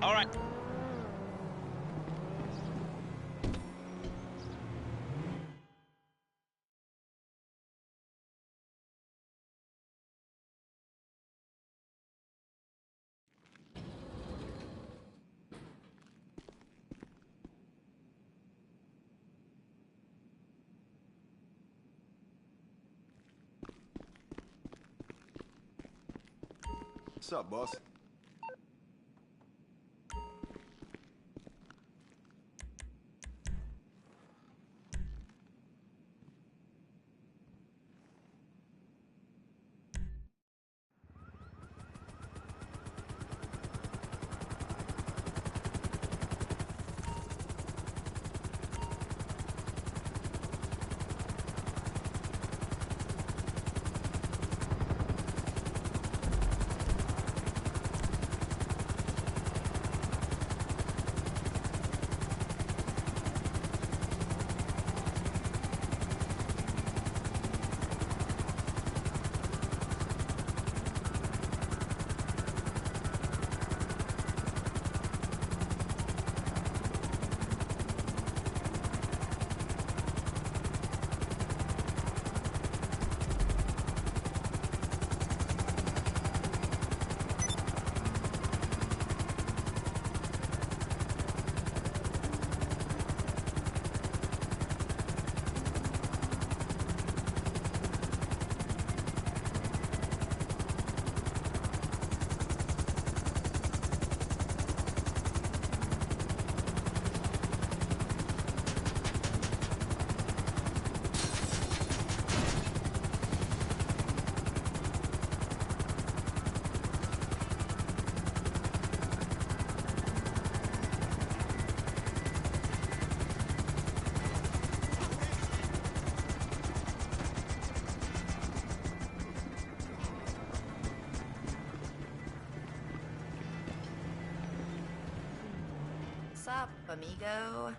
All right. What's up, boss? What's up, amigo?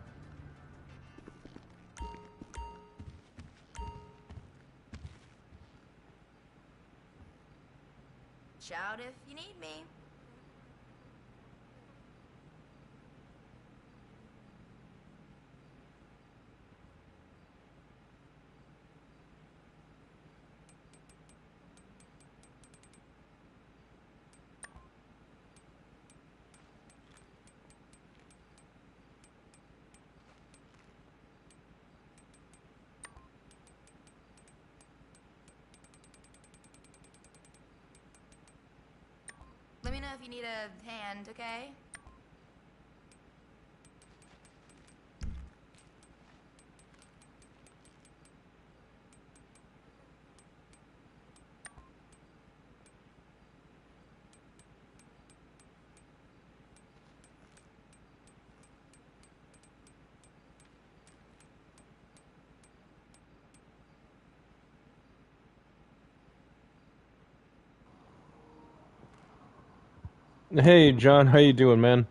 Shout if you need me. Let me know if you need a hand, okay? Hey, John, how you doing, man?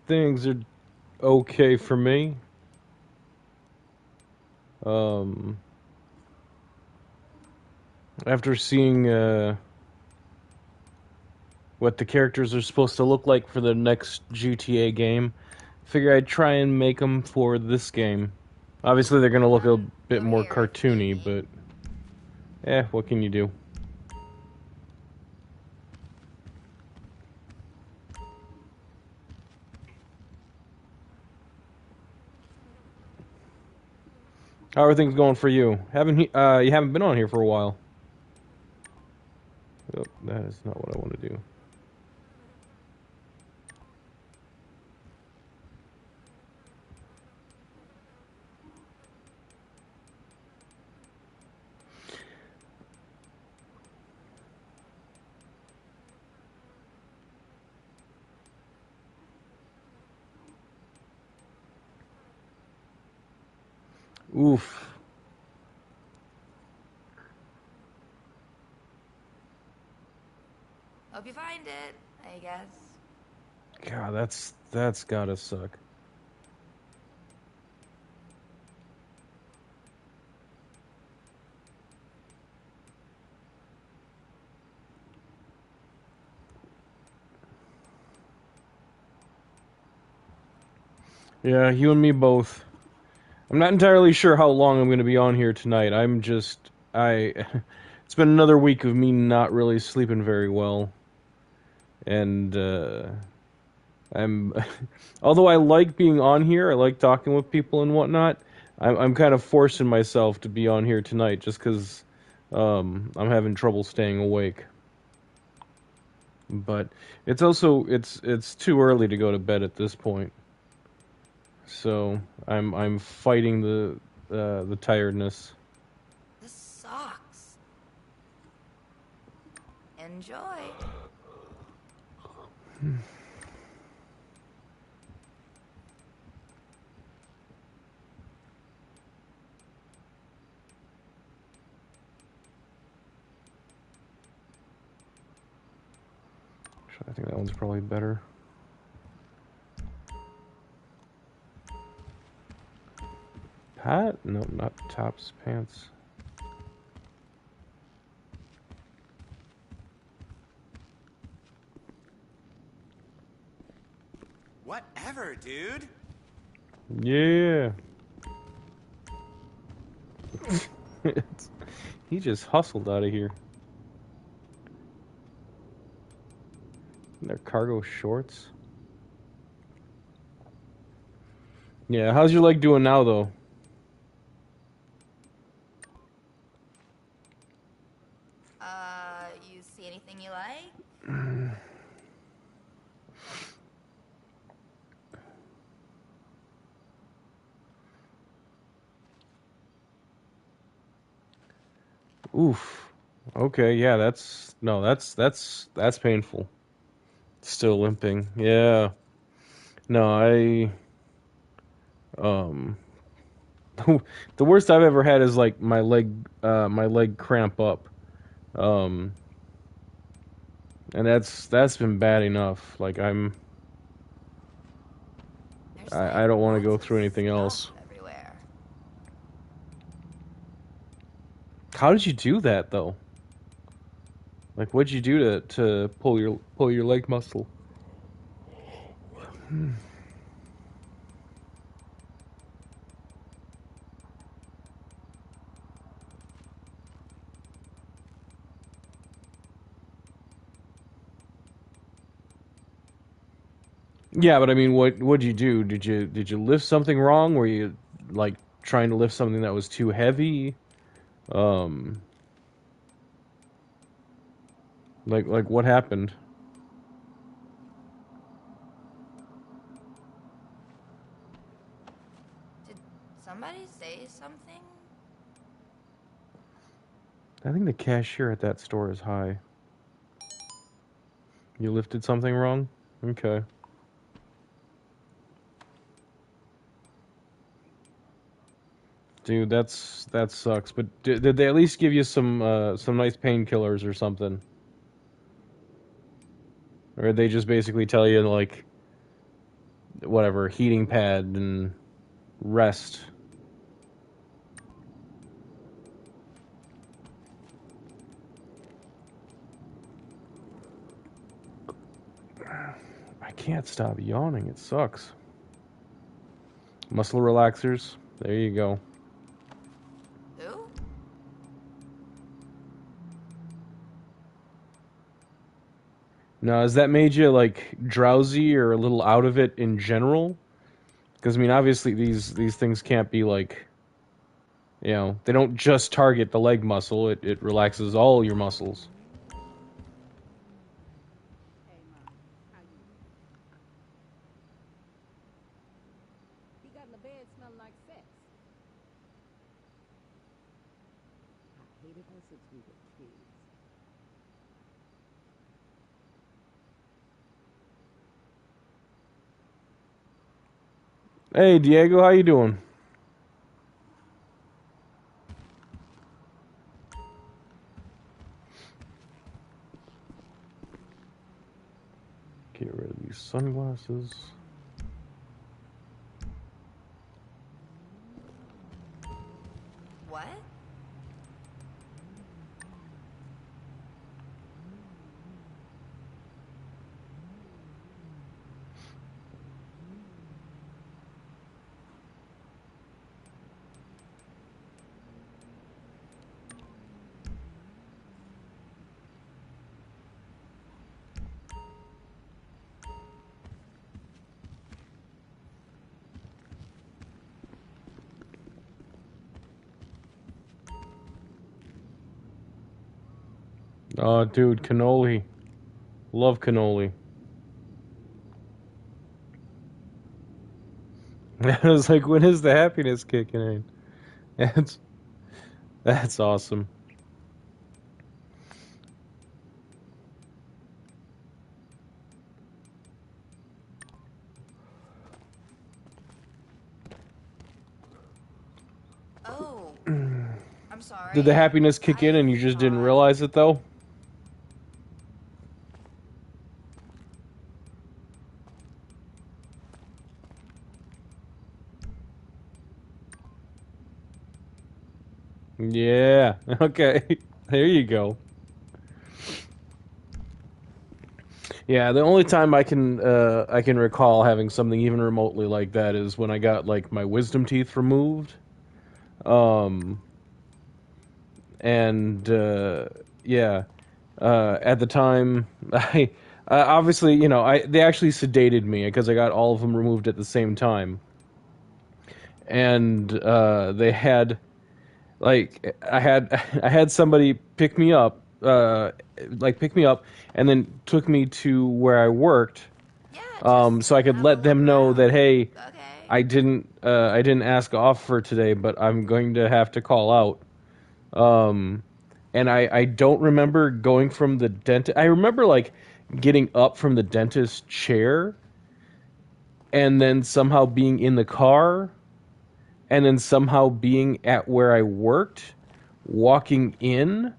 Things are okay for me. After seeing what the characters are supposed to look like for the next GTA game, figure I'd try and make them for this game. Obviously, they're gonna look a bit more cartoony, but what can you do? How are things going for you? You haven't been on here for a while. Oh, that is not what I want to do. Oof. Hope you find it, I guess. God, that's gotta suck. Yeah, you and me both. I'm not entirely sure how long I'm going to be on here tonight. It's been another week of me not really sleeping very well. And, I'm, although I like being on here, I like talking with people and whatnot, I'm kind of forcing myself to be on here tonight just because, I'm having trouble staying awake. But it's too early to go to bed at this point. So I'm fighting the tiredness. This sucks. Enjoy. I think that one's probably better. Pat? No, not tops, pants. Whatever, dude. Yeah. He just hustled out of here. Their cargo shorts. Yeah, how's your leg doing now, though? You see anything you like? Oof. Okay, yeah, that's painful. Still limping. Yeah. No, um the worst I've ever had is like my leg cramp up. Um and that's been bad enough. Like There's like I don't want to lots go of through anything stuff else. everywhere. How did you do that though? Like what'd you do to pull your leg muscle? Yeah, but I mean what'd you do? Did you lift something wrong? Were you like trying to lift something that was too heavy? Um like what happened? Did somebody say something? I think the cashier at that store is high. You lifted something wrong? Okay. Dude, that sucks. But did they at least give you some nice painkillers or something? Or did they just basically tell you like whatever, heating pad and rest? I can't stop yawning. It sucks. Muscle relaxers. There you go. Who? Now, has that made you like drowsy or a little out of it in general? Because I mean, obviously these things can't be like, they don't just target the leg muscle. It relaxes all your muscles. Hey, Ma, how you doing? He got in the bed smelling like sex. I hated her since we were kids. Hey, Diego, how you doing? Get rid of these sunglasses. What? Oh, dude, cannoli. Love cannoli. I was like, when is the happiness kicking in? That's that's awesome. Oh, I'm Did the sorry. happiness kick in I and you just didn't thought. realize it though? Yeah. Okay. There you go. Yeah, the only time I can recall having something even remotely like that is when I got like my wisdom teeth removed. Um and yeah, at the time I obviously, you know, I they actually sedated me because I got all of them removed at the same time. And they had like I had somebody pick me up, pick me up, and then took me to where I worked, Yeah, just so I could have a let look them know that around. hey, Okay. I didn't ask off for today, but I'm going to have to call out. Um, and I don't remember going from the dentist. I remember like getting up from the dentist chair and then somehow being in the car and then somehow being at where I worked, walking in,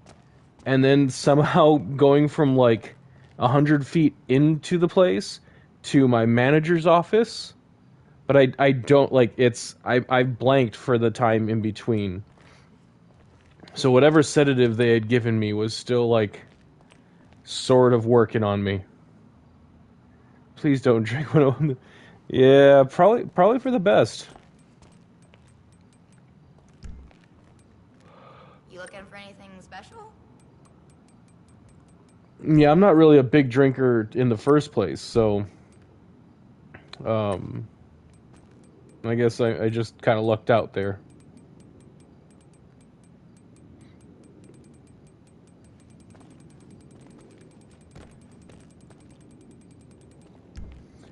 and then somehow going from like 100 feet into the place to my manager's office. But I don't like it's I blanked for the time in between. So whatever sedative they had given me was still like sort of working on me. Please don't drink one of them. Yeah, probably for the best. You looking for anything special? Yeah, I'm not really a big drinker in the first place, so um, I guess I just kind of lucked out there.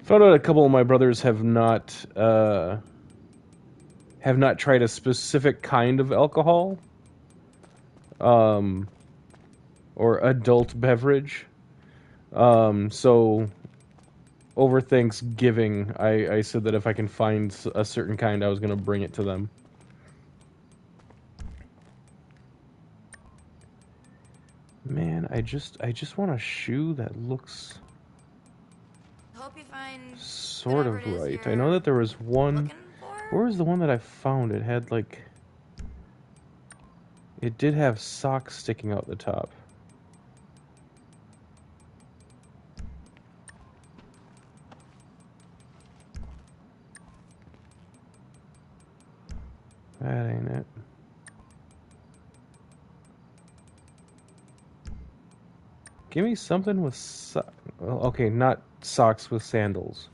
Found out a couple of my brothers have not tried a specific kind of alcohol, um, or adult beverage. So over Thanksgiving, I said that if I can find a certain kind, I was gonna bring it to them. Man, I just want a shoe that looks Hope you find sort whatever of it is right. I know you're that there was one. looking for. Where was the one that I found? It had like it did have socks sticking out the top. That ain't it. Give me something with okay, not socks with sandals.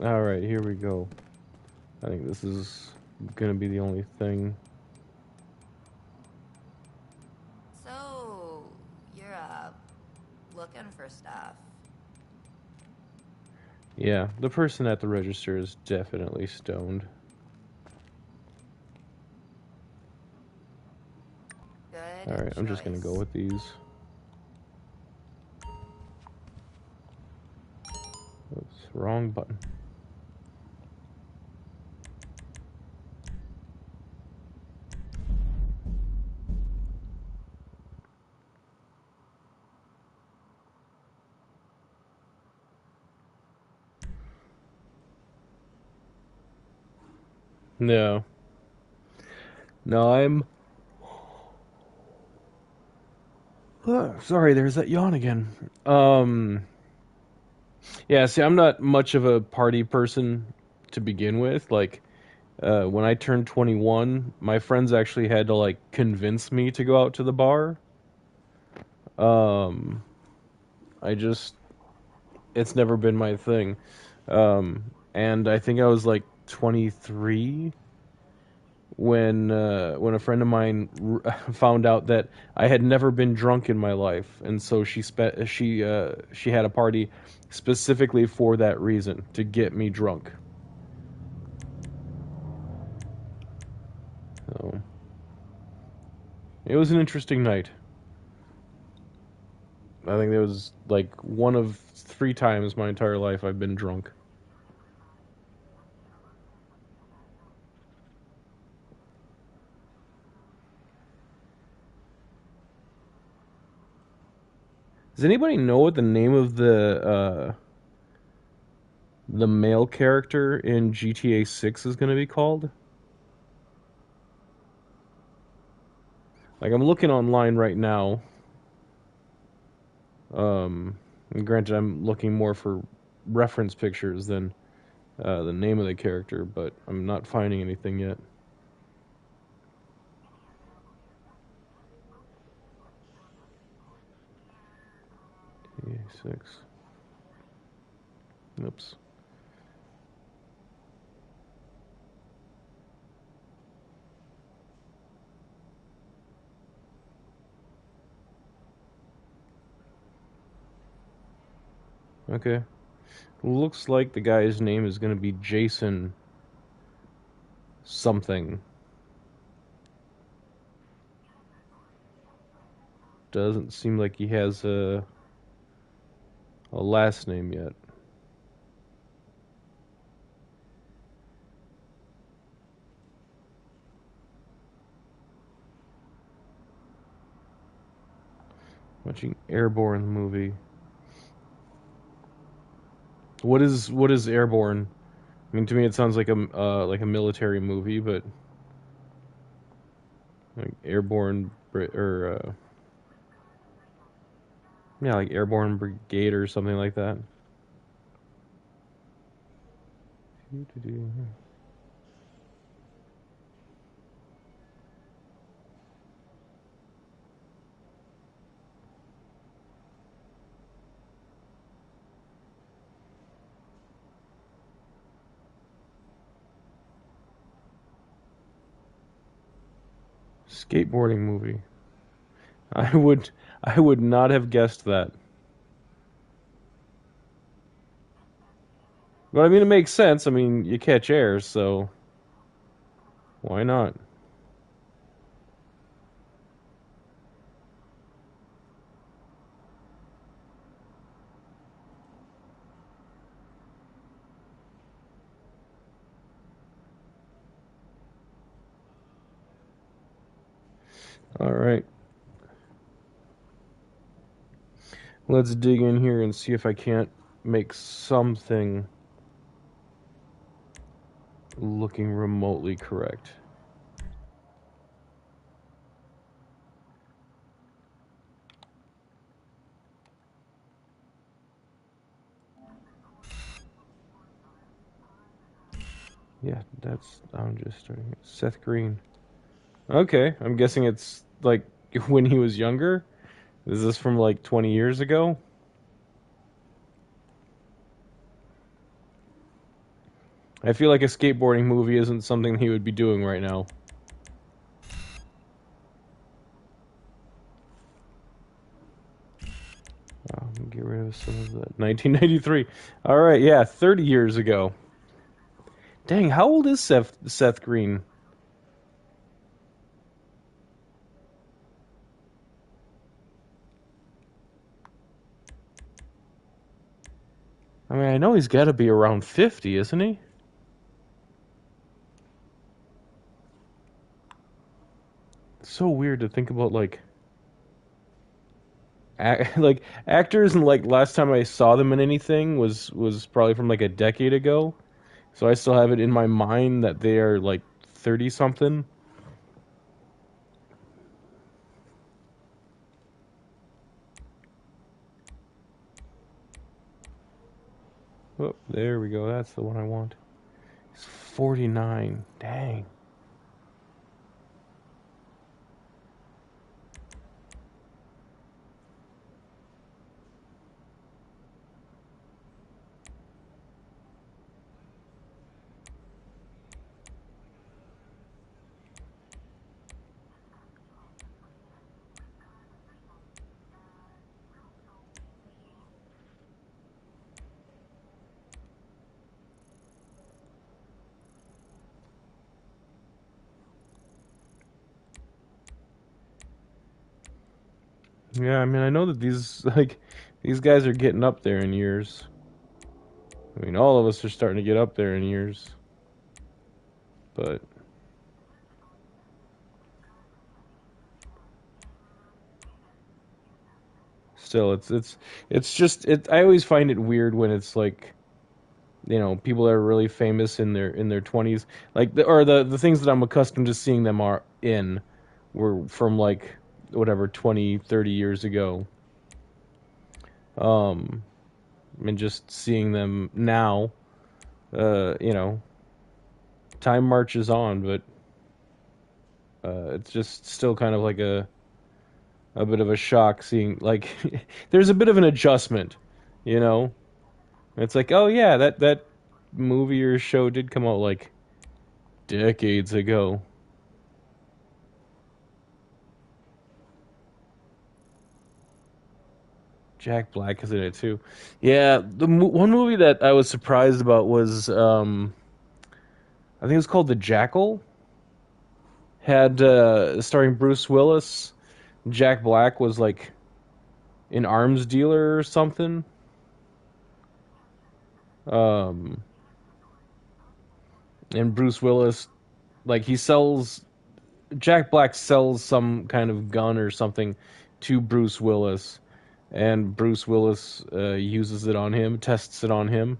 All right, here we go. I think this is gonna be the only thing. So, you're looking for stuff. Yeah, the person at the register is definitely stoned. All Good right, I'm just gonna go choice. with these. Oops, wrong button. No, no, I'm. Sorry, there's that yawn again. Yeah, see, I'm not much of a party person to begin with. Like, when I turned 21, my friends actually had to like convince me to go out to the bar. Um, I just, it's never been my thing. and I think I was like 23 when a friend of mine found out that I had never been drunk in my life, and so she had a party specifically for that reason, to get me drunk. So it was an interesting night. I think it was like one of 3 times my entire life I've been drunk. Does anybody know what the name of the male character in GTA 6 is going to be called? Like, I'm looking online right now. And granted, I'm looking more for reference pictures than the name of the character, but I'm not finding anything yet. GTA 6. Oops. Okay. Looks like the guy's name is going to be Jason something. Doesn't seem like he has a last name yet. Watching Airborne movie. What is Airborne? I mean, to me, it sounds like a military movie, but like Airborne or yeah, like Airborne Brigade or something like that. Skateboarding movie. I would I would not have guessed that. But I mean, it makes sense. I mean, you catch air, so why not? All right. Let's dig in here and see if I can't make something looking remotely correct. Yeah, I'm just starting. Seth Green. Okay, I'm guessing it's like when he was younger. Is this from like 20 years ago? I feel like a skateboarding movie isn't something he would be doing right now. Get rid of some of that. 1993. All right, yeah, 30 years ago. Dang, how old is Seth Green? I mean, I know he's got to be around 50, isn't he? It's so weird to think about, like, like actors, and like last time I saw them in anything was probably from like a decade ago. So I still have it in my mind that they are like 30 something. Oh, there we go. That's the one I want. He's 49. Dang. Yeah, I mean, I know that these guys are getting up there in years. I mean, all of us are starting to get up there in years. But still, it's just I always find it weird when it's like, people that are really famous in their 20s, like the things that I'm accustomed to seeing them are in were from like whatever 20, 30 years ago. Um and just seeing them now, time marches on, but it's just still kind of like a bit of a shock seeing like there's a bit of an adjustment, you know. It's like, oh yeah, that movie or show did come out like decades ago. Jack Black is in it too. Yeah, one movie that I was surprised about was I think it was called The Jackal. Had starring Bruce Willis. Jack Black was like an arms dealer or something. Um, and Bruce Willis, like he sells Jack Black sells some kind of gun or something to Bruce Willis, and Bruce Willis uses it on him, tests it on him.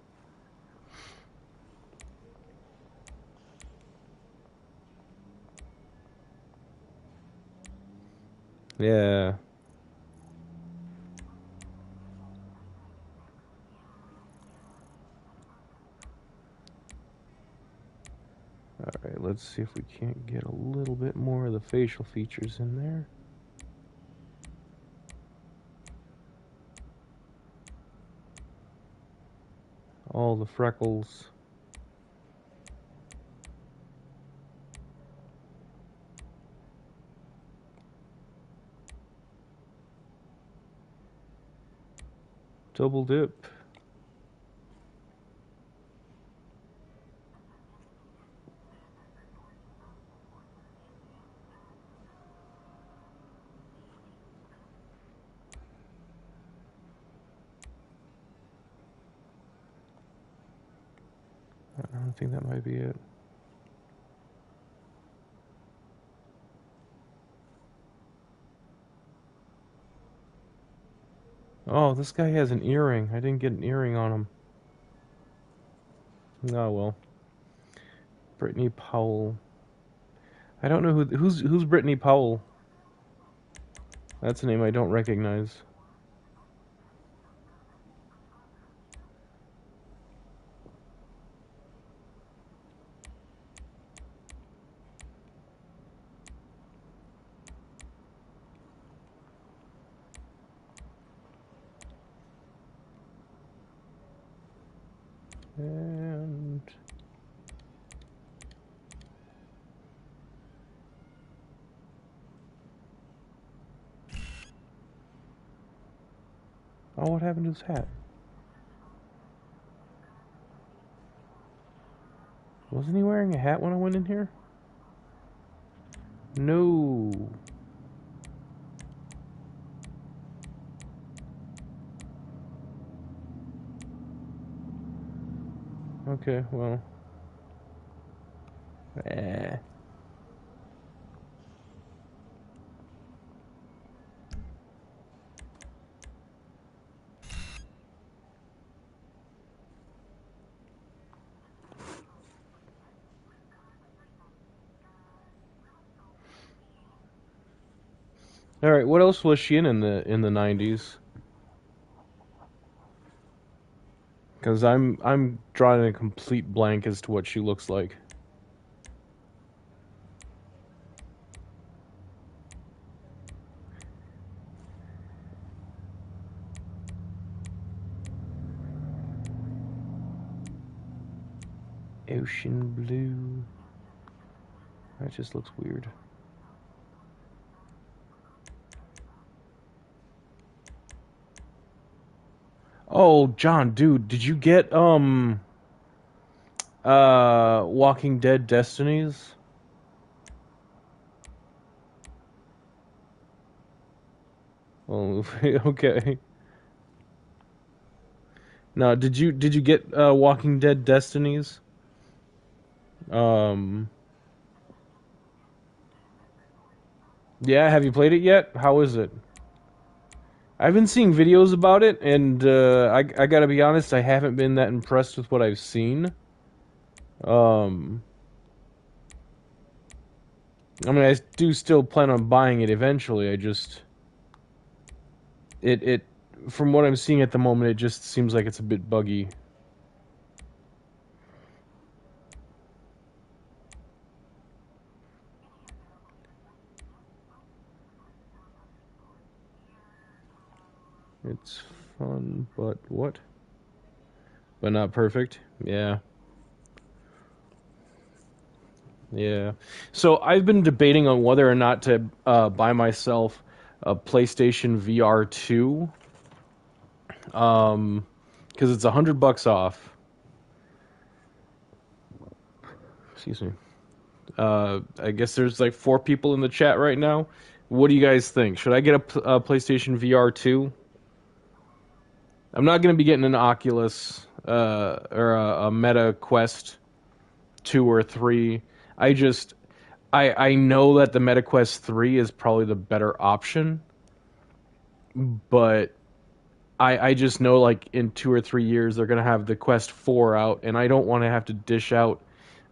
Yeah. All right, let's see if we can't get a little bit more of the facial features in there. All the freckles. Double dip. I don't think that might be it. Oh, this guy has an earring. I didn't get an earring on him. Oh well. Brittany Powell. I don't know who's Brittany Powell. That's a name I don't recognize. And oh, what happened to his hat? Wasn't he wearing a hat when I went in here? No. Okay, well. Eh. All right, what else was she in the 90s? Because I'm drawing a complete blank as to what she looks like. Ocean blue. That just looks weird. Oh, John, dude, did you get Walking Dead Destinies? Oh, okay. Now, did you get Walking Dead Destinies? Um, yeah, have you played it yet? How is it? I've been seeing videos about it, and I gotta be honest, I haven't been that impressed with what I've seen. Um, I mean, I do still plan on buying it eventually. I just it from what I'm seeing at the moment, it just seems like it's a bit buggy. It's fun, but what? But not perfect. Yeah. Yeah. So I've been debating on whether or not to buy myself a PlayStation VR 2, because it's $100 off. Excuse me. I guess there's like 4 people in the chat right now. What do you guys think? Should I get a PlayStation VR 2? I'm not going to be getting an Oculus or a Meta Quest 2 or 3. I just I know that the Meta Quest 3 is probably the better option, but I just know like in 2 or 3 years they're gonna have the Quest 4 out, and I don't want to have to dish out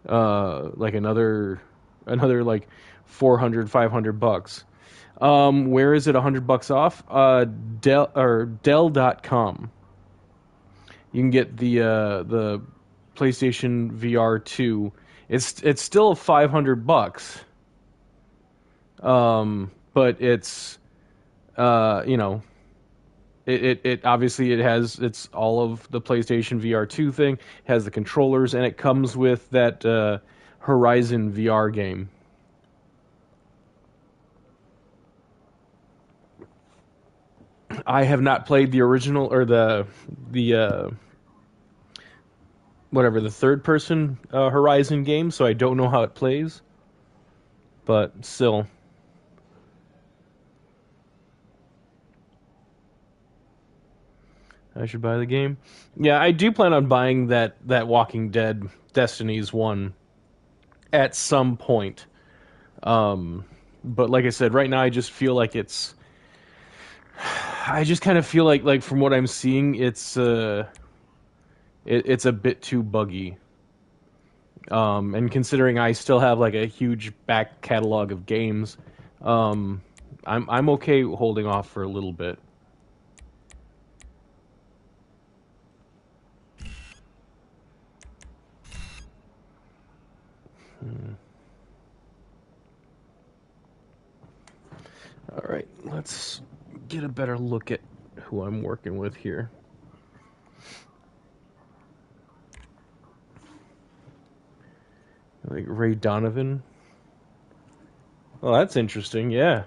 like another like 400 500 bucks. Where is it $100 off? Dell.com. You can get the PlayStation VR 2. It's still $500, but it's you know, it obviously it's all of the PlayStation VR 2 thing. It has the controllers, and it comes with that Horizon VR game. I have not played the original or the whatever the third person Horizon game, so I don't know how it plays. But still, I should buy the game. Yeah, I do plan on buying that Walking Dead Destinies one at some point. But like I said, right now I just feel like I just kind of feel like from what I'm seeing, it's a bit too buggy. And considering I still have like a huge back catalog of games, um, I'm okay holding off for a little bit. All right, let's get a better look at who I'm working with here. Like Ray Donovan. Oh, that's interesting. Yeah.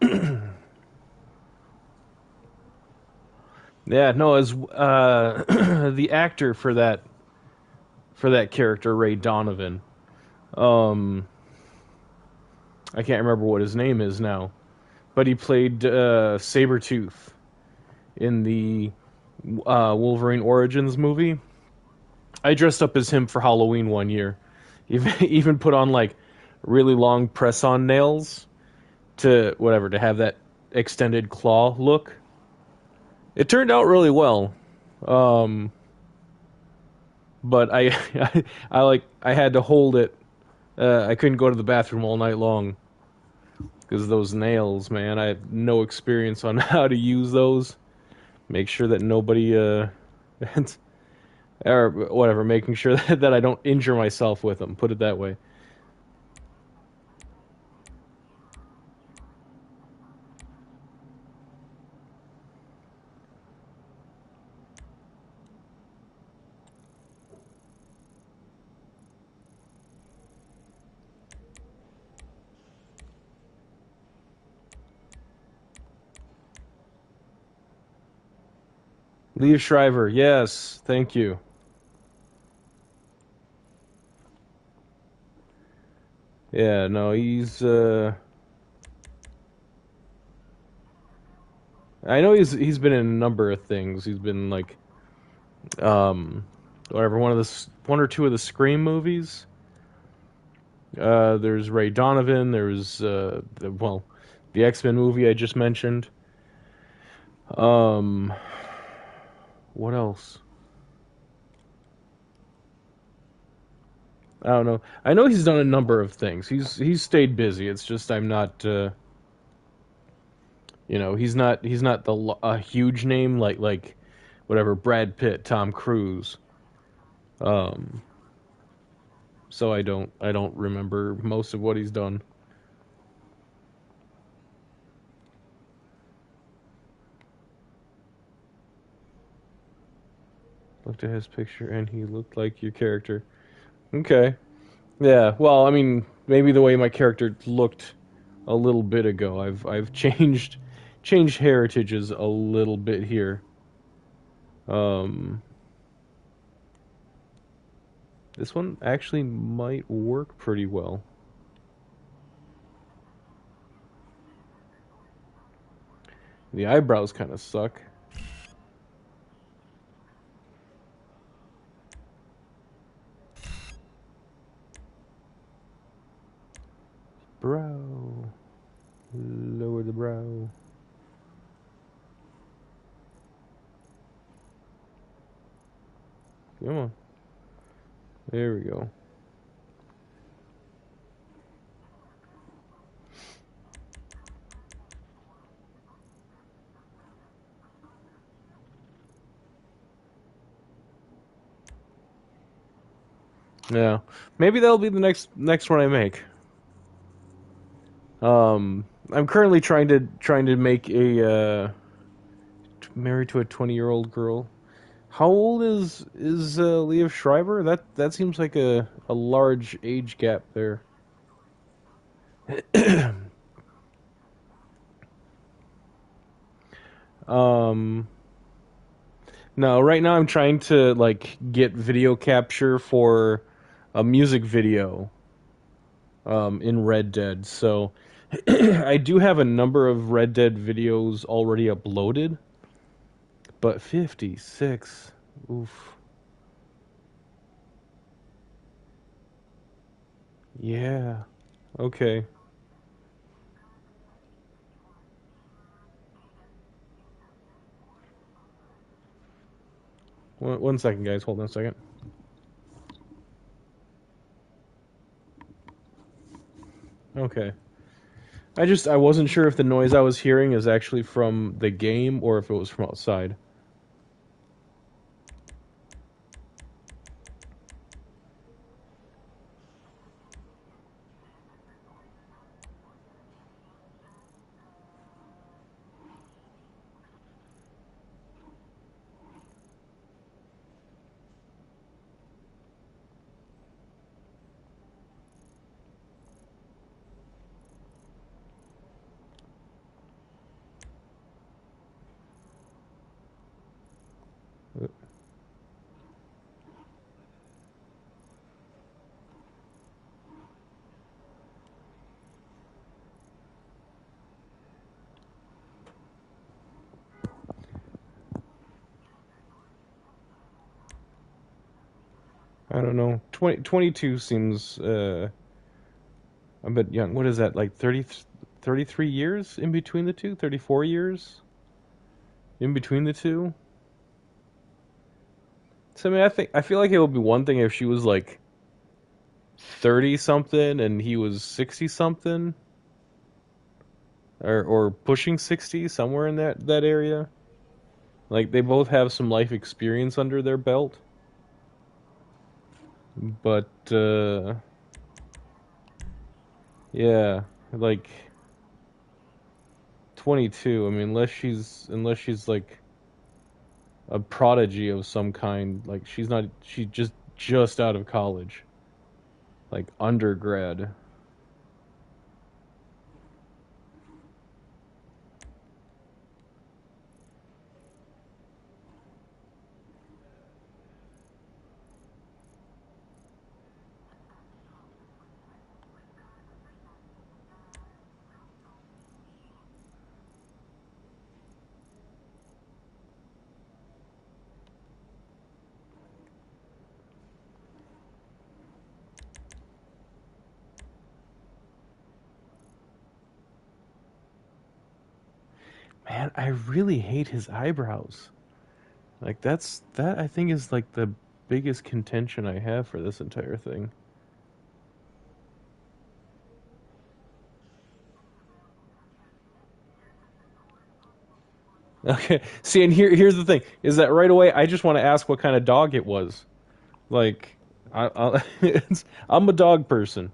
Yeah, no, as the actor for that character, Ray Donovan. Um, I can't remember what his name is now, but he played Sabretooth in the Wolverine Origins movie. I dressed up as him for Halloween one year. Even put on like really long press-on nails to whatever to have that extended claw look. It turned out really well. Um, but I had to hold it. I couldn't go to the bathroom all night long because of those nails, man. I had no experience on how to use those. Make sure that nobody or whatever, making sure that I don't injure myself with them. Put it that way. Leave Shriver, yes, thank you. Yeah, no, he's I know he's been in a number of things. He's been like um whatever one or two of the Scream movies. There's Ray Donovan. There's the X-Men movie I just mentioned. Um, what else? I don't know. I know he's done a number of things. He's stayed busy. It's just I'm not. He's not a huge name like whatever Brad Pitt, Tom Cruise. Um, so I don't remember most of what he's done. Looked at his picture and he looked like your character. Okay. Yeah. Well, I mean, maybe the way my character looked a little bit ago. I've changed heritages a little bit here. Um, this one actually might work pretty well. The eyebrows kind of suck. Brow. Lower the brow. Come on. There we go. Yeah. Maybe that'll be the next one I make. I'm currently trying to make a married to a 20-year-old girl. How old is Liev Schreiber? That seems like a large age gap there. um, no, right now I'm trying to like get video capture for a music video in Red Dead. So I do have a number of Red Dead videos already uploaded, but 56. Oof. Yeah. Okay. One second, guys. Hold on a second. Okay. I wasn't sure if the noise I was hearing is actually from the game or if it was from outside. I don't know. 22 seems a bit young. What is that? Like 33 years in between the two? 34 years in between the two? So I mean, I feel like it would be one thing if she was like 30 something and he was 60 something or pushing 60, somewhere in that area. Like they both have some life experience under their belt. But yeah, like 22. I mean, unless she's like a prodigy of some kind, like she's just out of college, like undergrad. Man, I really hate his eyebrows. Like that I think is like the biggest contention I have for this entire thing. Okay. See, and here's the thing: is that right away I just want to ask what kind of dog it was. Like, I'm a dog person.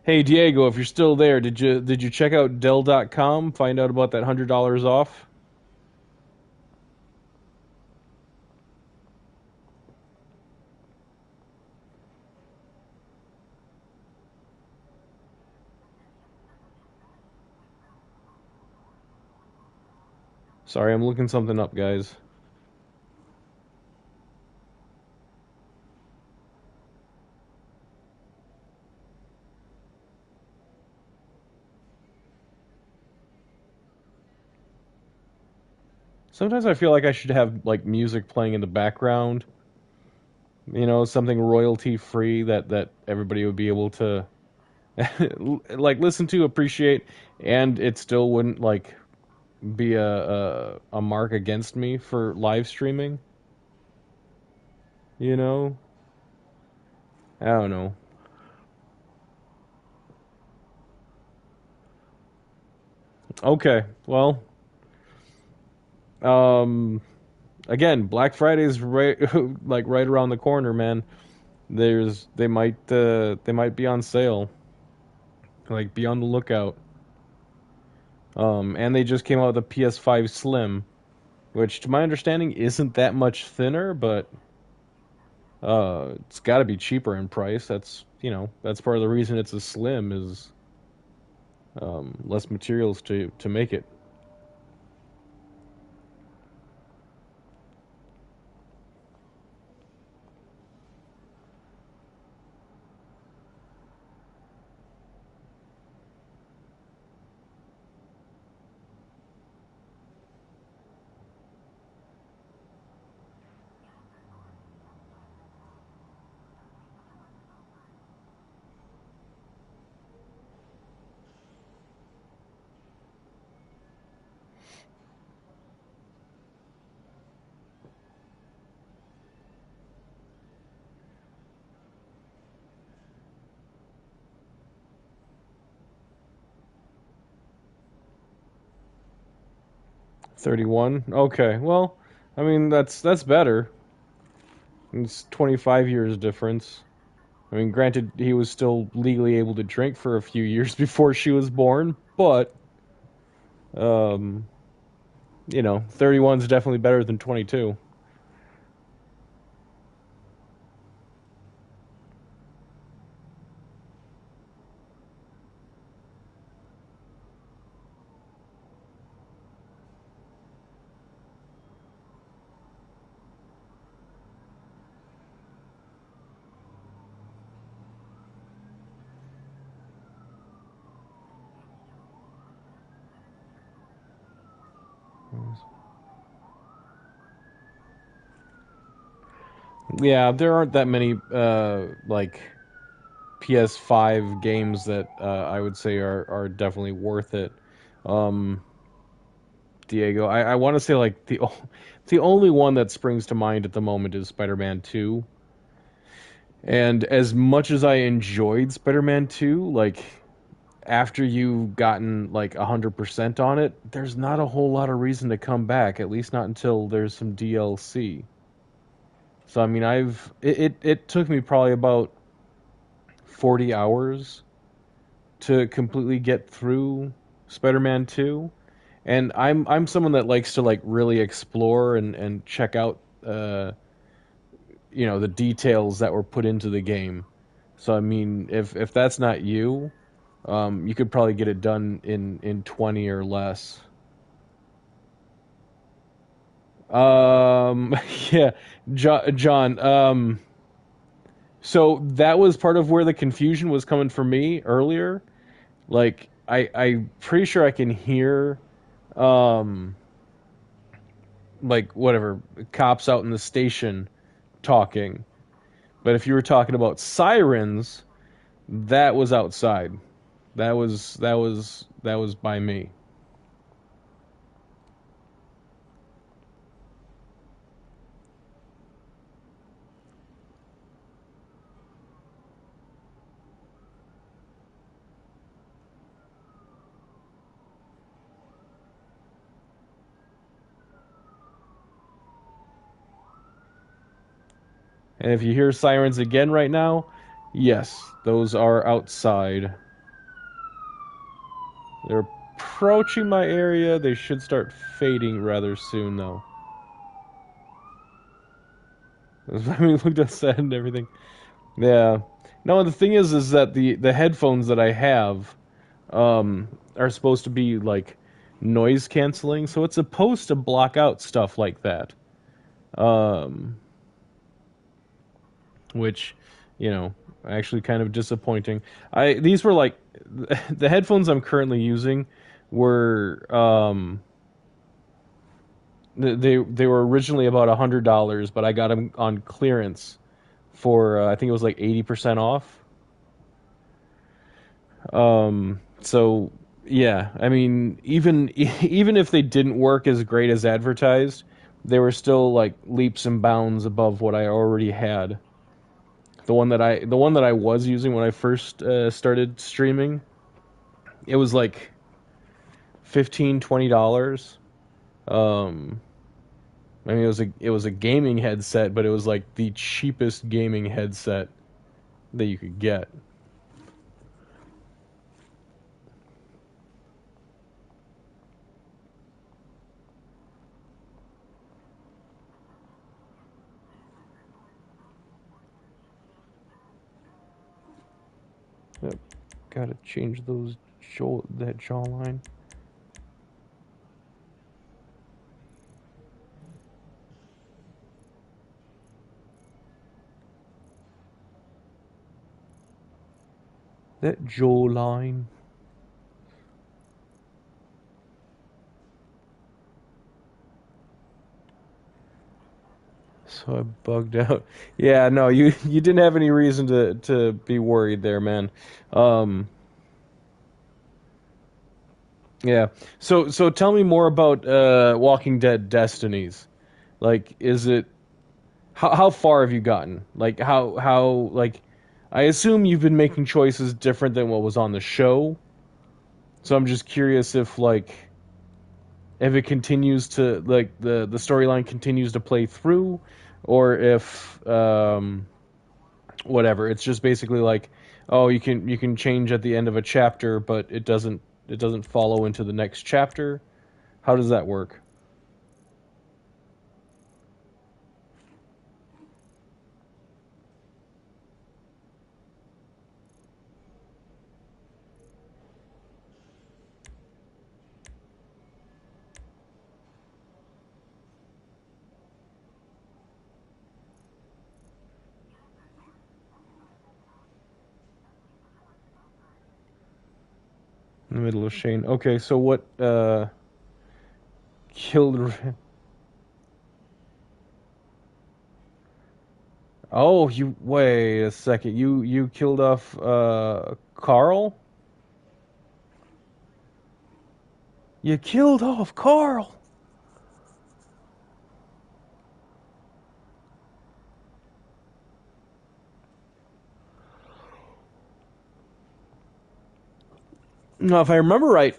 Hey Diego, if you're still there, did you check out Dell.com? Find out about that $100 off? Sorry, I'm looking something up, guys. Sometimes I feel like I should have like music playing in the background. You know, something royalty free that everybody would be able to like listen to, appreciate, and it still wouldn't like be a mark against me for live streaming. You know, I don't know. Okay, well, um, again, Black Friday's right like right around the corner, man. They might be on sale. Like be on the lookout. And they just came out with a PS5 Slim, which to my understanding isn't that much thinner, but it's got to be cheaper in price. That's part of the reason it's a Slim is less materials to make it. 31. Okay, well, I mean that's better. It's 25 years difference. I mean, granted, he was still legally able to drink for a few years before she was born, but um, 31's definitely better than 22. Yeah, there aren't that many like PS5 games that I would say are definitely worth it. Um, Diego, I want to say like the only one that springs to mind at the moment is Spider-Man 2. And as much as I enjoyed Spider-Man 2, like after you've gotten like 100% on it, there's not a whole lot of reason to come back, at least not until there's some DLC. So I mean, it took me probably about 40 hours to completely get through Spider-Man 2. And I'm someone that likes to like really explore and check out the details that were put into the game. So I mean, if that's not you, you could probably get it done in 20 or less. Yeah, John. So that was part of where the confusion was coming for me earlier. Like, I'm pretty sure I can hear, um, like whatever cops out in the station talking. But if you were talking about sirens, that was outside. That was by me. And if you hear sirens again right now, yes, those are outside. They're approaching my area. They should start fading rather soon, though. I mean, looked outside and everything. Yeah. No, the thing is that the headphones that I have are supposed to be like noise canceling, so it's supposed to block out stuff like that. Um, which, actually kind of disappointing. These were like the headphones I'm currently using were they were originally about $100, but I got them on clearance for I think it was like 80% off. So yeah, I mean, even if they didn't work as great as advertised, they were still like leaps and bounds above what I already had. The one that I was using when I first started streaming, it was like $15-$20. Um, I mean, it was a gaming headset, but it was like the cheapest gaming headset that you could get. Yep. Gotta change that jawline. That jawline. So I bugged out. Yeah, no, you didn't have any reason to be worried there, man. Um, yeah. So tell me more about Walking Dead Destinies. Like, is it how far have you gotten? Like how like I assume you've been making choices different than what was on the show. So I'm just curious if it continues to like the storyline continues to play through, or if whatever, it's just basically like, oh, you can change at the end of a chapter, but it doesn't follow into the next chapter. How does that work? In the middle of Shane. Okay, so what killed? Oh, you wait a second. You killed off Carl? You killed off Carl. No, if I remember right,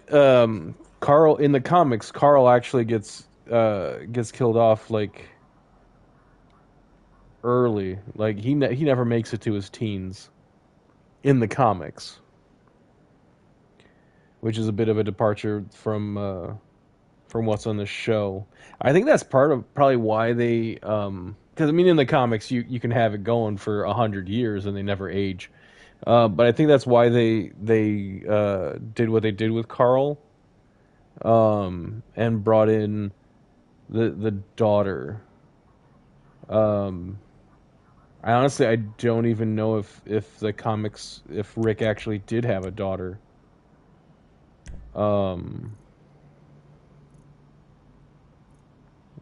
Carl in the comics, Carl actually gets killed off like early. Like he never makes it to his teens in the comics, which is a bit of a departure from what's on the show. I think that's part of probably why they because I mean in the comics you can have it going for 100 years and they never age. But I think that's why they did what they did with Carl, and brought in the daughter. Um, I don't even know if the comics if Rick actually did have a daughter. Um,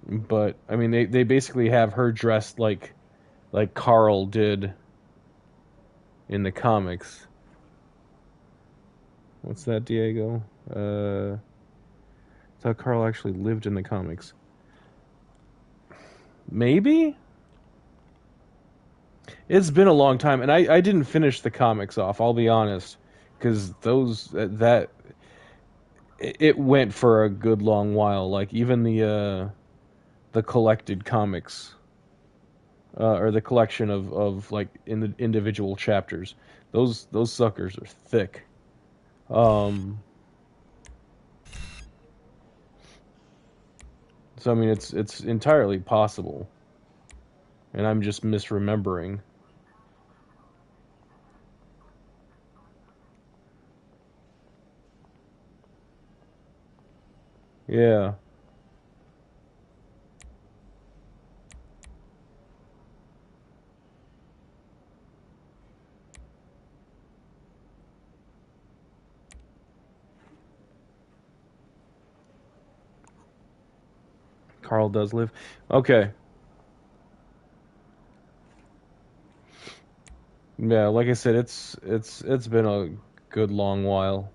but I mean they basically have her dressed like Carl did in the comics. What's that, Diego? I thought Carl actually lived in the comics. Maybe? It's been a long time, and I didn't finish the comics off, I'll be honest. Because that it went for a good long while. Like, even the collected comics, or the collection of like in the individual chapters, those suckers are thick. Um, so I mean, it's entirely possible, and I'm just misremembering. Yeah, Carl does live. Okay, yeah, like I said, it's been a good long while.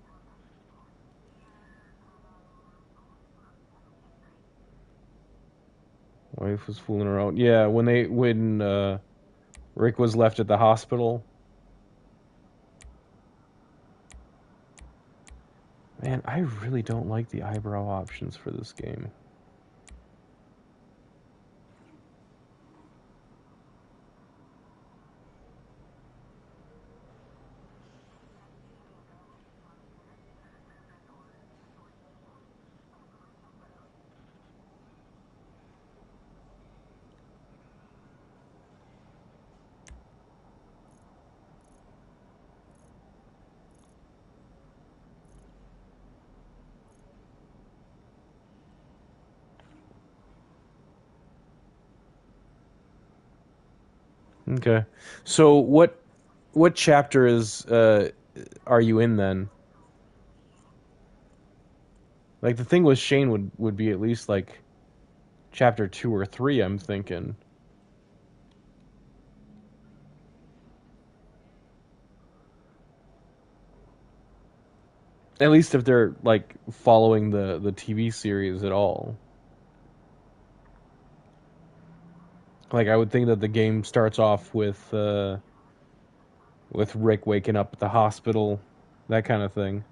Wife was fooling around. Yeah, when Rick was left at the hospital. Man, I really don't like the eyebrow options for this game. Okay. So what chapter is are you in then? Like the thing with Shane would be at least like chapter 2 or 3, I'm thinking. At least if they're like following the TV series at all. Like I would think that the game starts off with Rick waking up at the hospital, that kind of thing.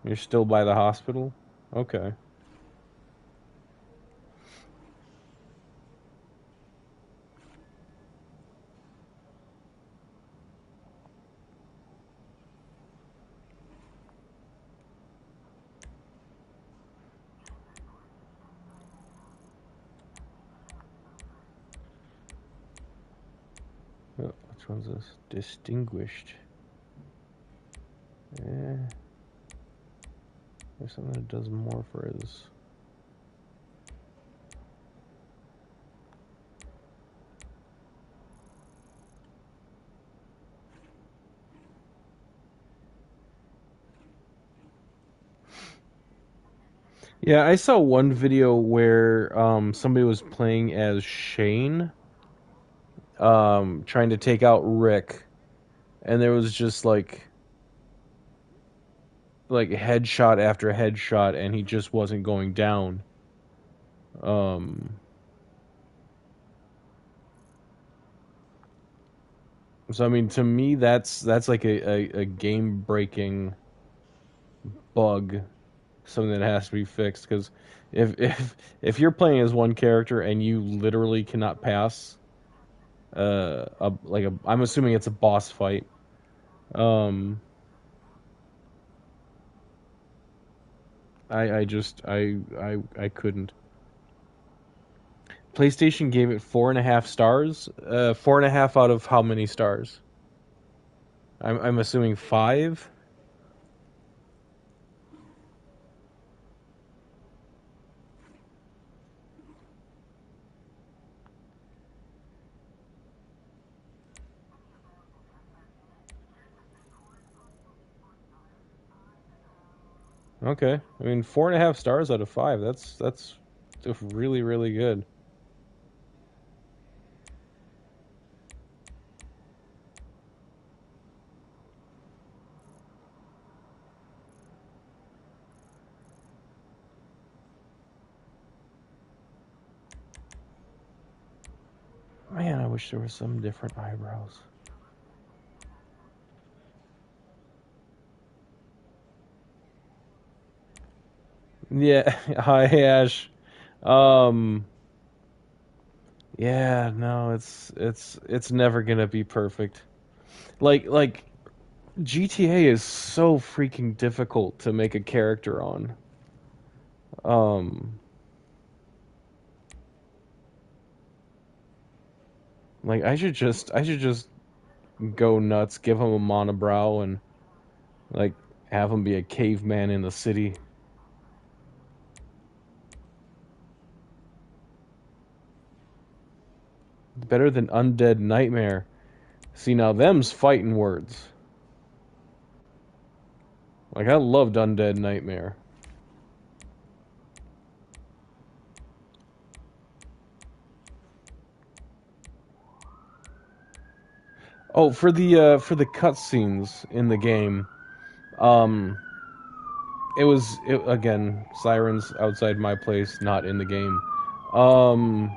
You're still by the hospital? Okay. Oh, which one's this? Distinguished. Eh, there's something that does more for his. Yeah, I saw one video where somebody was playing as Shane, trying to take out Rick, and there was just like headshot after headshot, and he just wasn't going down. Um, so I mean, to me, that's like a game breaking bug, something that has to be fixed. Because if you're playing as one character and you literally cannot pass I'm assuming it's a boss fight. Um, I just I couldn't. PlayStation gave it 4.5 stars. 4.5 out of how many stars? I'm assuming 5. Okay, I mean 4.5 stars out of 5. That's really good. wish there was some different eyebrows. Yeah, hi Ash. Um, yeah, no, it's never gonna be perfect. Like GTA is so freaking difficult to make a character on. Um, like I should just go nuts, give him a monobrow, and like have him be a caveman in the city. Better than Undead Nightmare. See, now them's fighting words. Like, I loved Undead Nightmare. Oh, for the cutscenes in the game, um, again, sirens outside my place, not in the game. Um,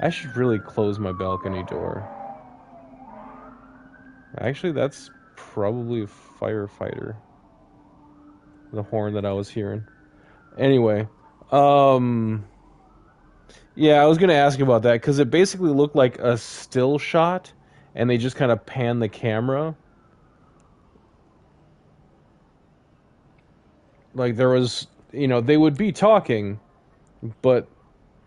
I should really close my balcony door. Actually, that's probably a firefighter. The horn that I was hearing. Anyway, um, yeah, I was gonna ask about that because it basically looked like a still shot, and they just kind of pan the camera. Like there was, they would be talking, but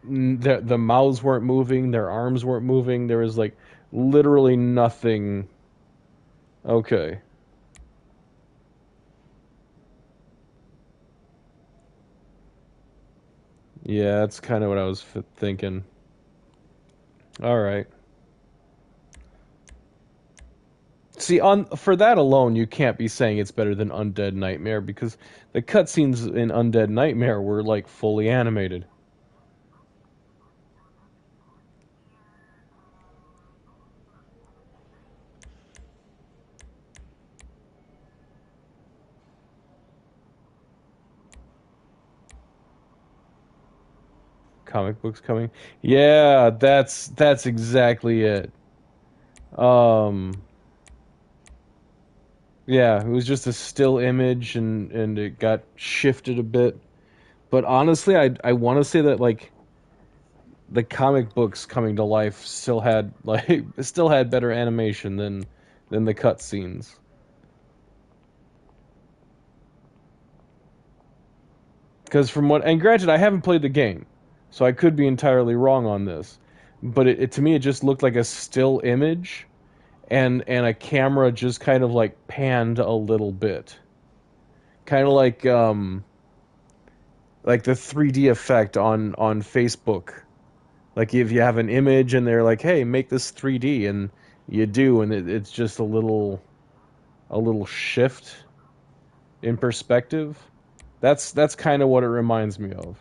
the mouths weren't moving, their arms weren't moving. There was like literally nothing. Okay, yeah, that's kind of what I was thinking. All right. See, on for that alone, you can't be saying it's better than Undead Nightmare because the cutscenes in Undead Nightmare were like fully animated. Comic books coming. Yeah, that's exactly it. Um, yeah, it was just a still image and it got shifted a bit. But honestly, I want to say that like the comic books coming to life still had like still had better animation than the cutscenes. Because from what, and granted, I haven't played the game, so I could be entirely wrong on this, but to me it just looked like a still image, and a camera just kind of like panned a little bit, kind of like the 3D effect on Facebook. Like if you have an image and they're like, "Hey, make this 3D," and you do, and it's just a little shift in perspective. That's kind of what it reminds me of.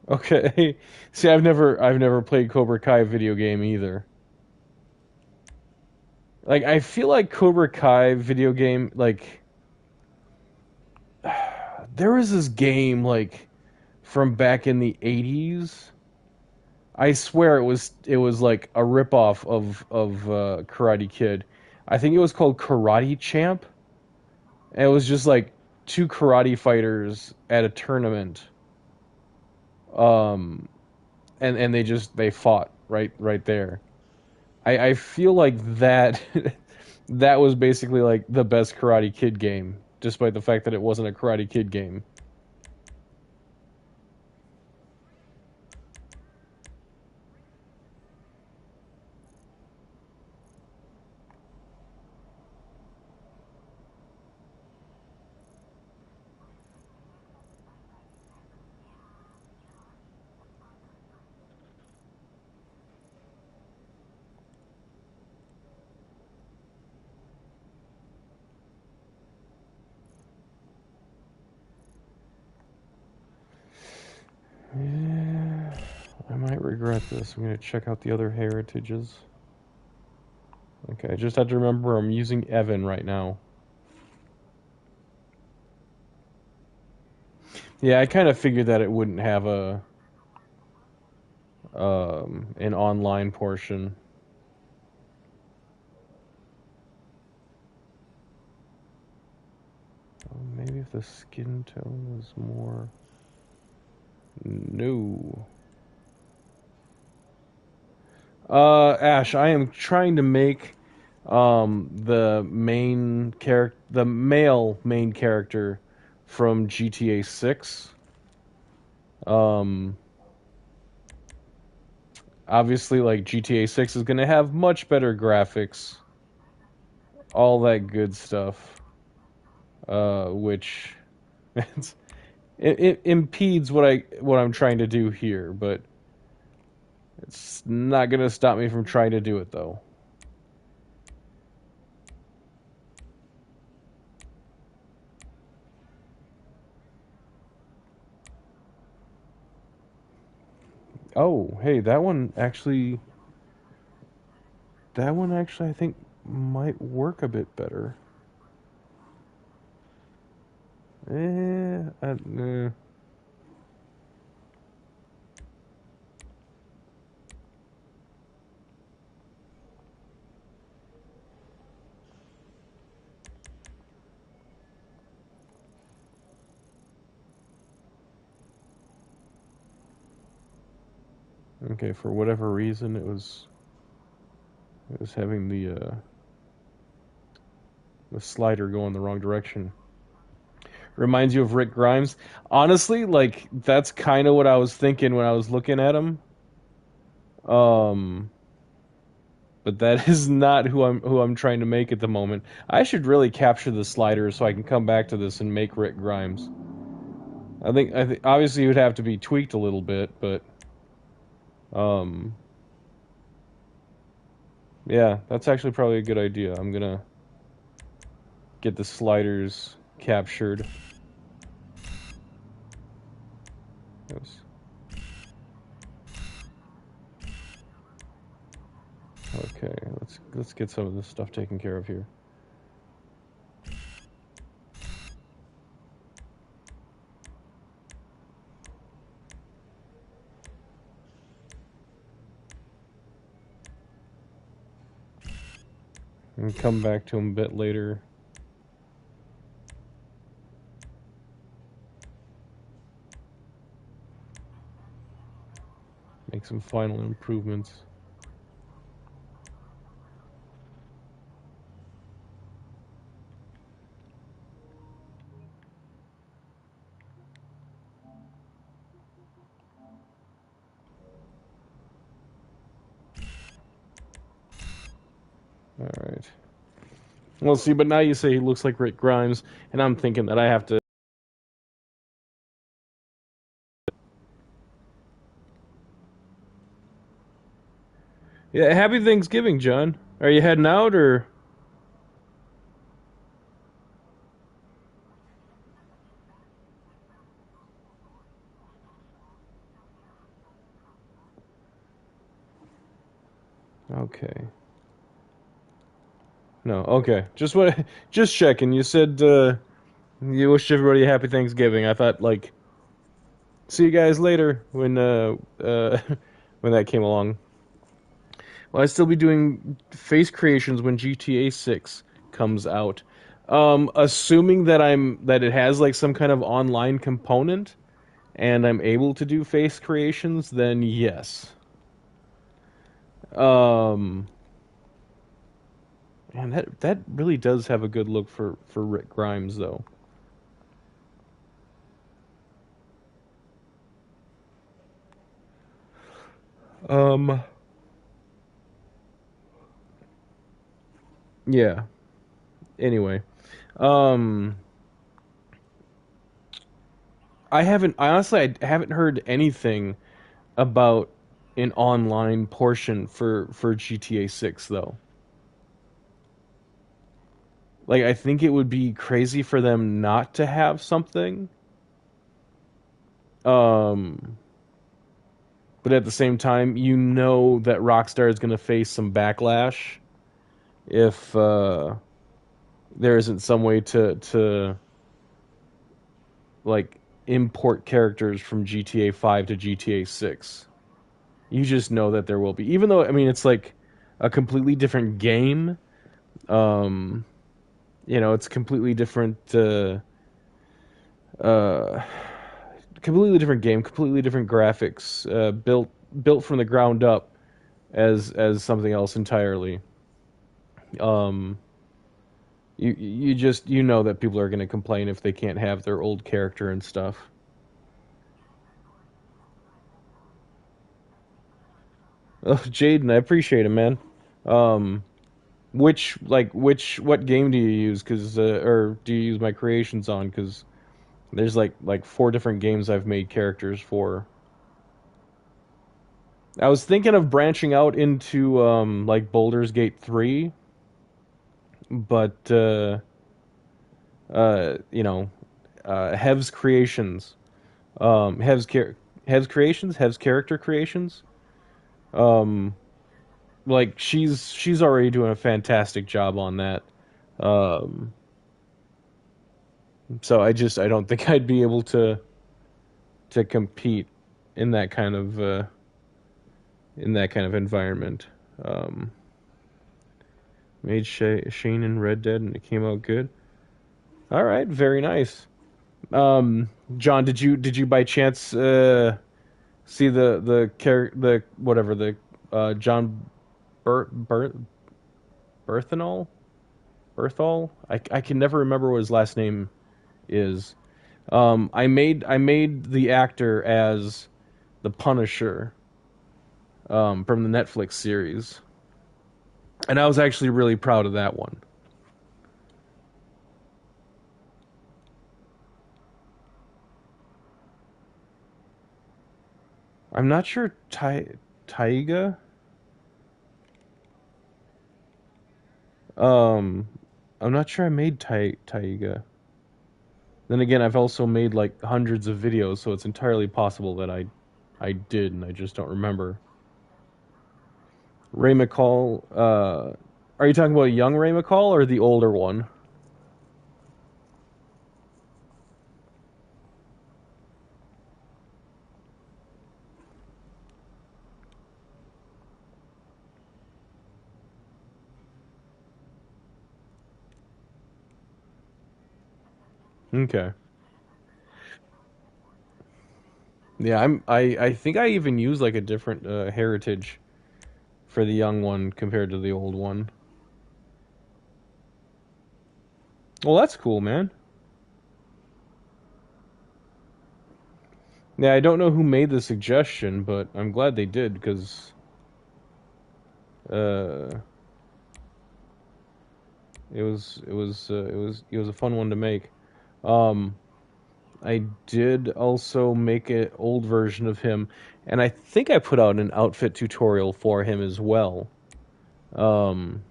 Okay. See, I've never played Cobra Kai video game either. Like I feel like Cobra Kai video game like there was this game like from back in the 80s. I swear it was like a ripoff of Karate Kid. I think it was called Karate Champ. And it was just like two karate fighters at a tournament. Um and they fought right there. I feel like that that was basically like the best Karate Kid game, despite the fact that it wasn't a Karate Kid game. Yeah, I might regret this. I'm gonna check out the other heritages. Okay, I just have to remember I'm using Evan right now. Yeah, I kind of figured that it wouldn't have a an online portion. Oh, maybe if the skin tone was more. No. Ash, I am trying to make the male main character from GTA 6. Um, Obviously, like GTA 6 is going to have much better graphics, all that good stuff, which it impedes what I'm trying to do here, but it's not going to stop me from trying to do it though. Oh, hey, that one actually I think might work a bit better. Eh. Okay, for whatever reason, it was having the slider go in the wrong direction. Reminds you of Rick Grimes. Honestly, like that's kind of what I was thinking when I was looking at him. Um, but that is not who I'm trying to make at the moment. I should really capture the slider so I can come back to this and make Rick Grimes. I think obviously it would have to be tweaked a little bit, but um, yeah, that's actually probably a good idea. I'm gonna get the sliders captured. Yes. Okay, let's get some of this stuff taken care of here. And come back to him a bit later. Make some final improvements. Alright. Well, see, but now you say he looks like Rick Grimes, and I'm thinking that I have to. Yeah, happy Thanksgiving, John. Are you heading out, or. Okay. No, okay. Just checking. You said you wished everybody a happy Thanksgiving. I thought, like, see you guys later when that came along. Will I still be doing face creations when GTA 6 comes out? Assuming that it has like some kind of online component and I'm able to do face creations, then yes. Um, and that really does have a good look for Rick Grimes though. Um, yeah. Anyway, um, I haven't heard anything about an online portion for GTA 6 though. Like I think it would be crazy for them not to have something. Um but at the same time, you know that Rockstar is going to face some backlash if there isn't some way to like import characters from GTA 5 to GTA 6. You just know that there will be, even though I mean it's like a completely different game. Um, it's completely different. Uh, Completely different game, completely different graphics, built from the ground up as something else entirely. Um, you just you know that people are going to complain if they can't have their old character and stuff. Oh, Jaden, I appreciate it, man. Um, what game do you use? Or do you use my creations on? Because there's like four different games I've made characters for. I was thinking of branching out into like Baldur's Gate 3, but you know, Hev's creations, Hev's creations, Hev's character creations. Um, like she's already doing a fantastic job on that. Um, so I don't think I'd be able to compete in that kind of environment. Um, Made Shane in Red Dead and it came out good. All right, very nice. John, did you by chance see the whatever the John Bert Berthanol Berthol? I can never remember what his last name is. I made the actor as the Punisher from the Netflix series, and I was actually really proud of that one. I'm not sure Taiga. Um, I'm not sure I made Taiga. Then again, I've also made like hundreds of videos, so it's entirely possible that I did, and I just don't remember. Ray McCall. Are you talking about young Ray McCall or the older one? Okay. Yeah, I think I even use like a different heritage for the young one compared to the old one. Well, that's cool, man. Yeah, I don't know who made the suggestion, but I'm glad they did because uh, it was a fun one to make. Um, I did also make an old version of him, and I think I put out an outfit tutorial for him as well. Um,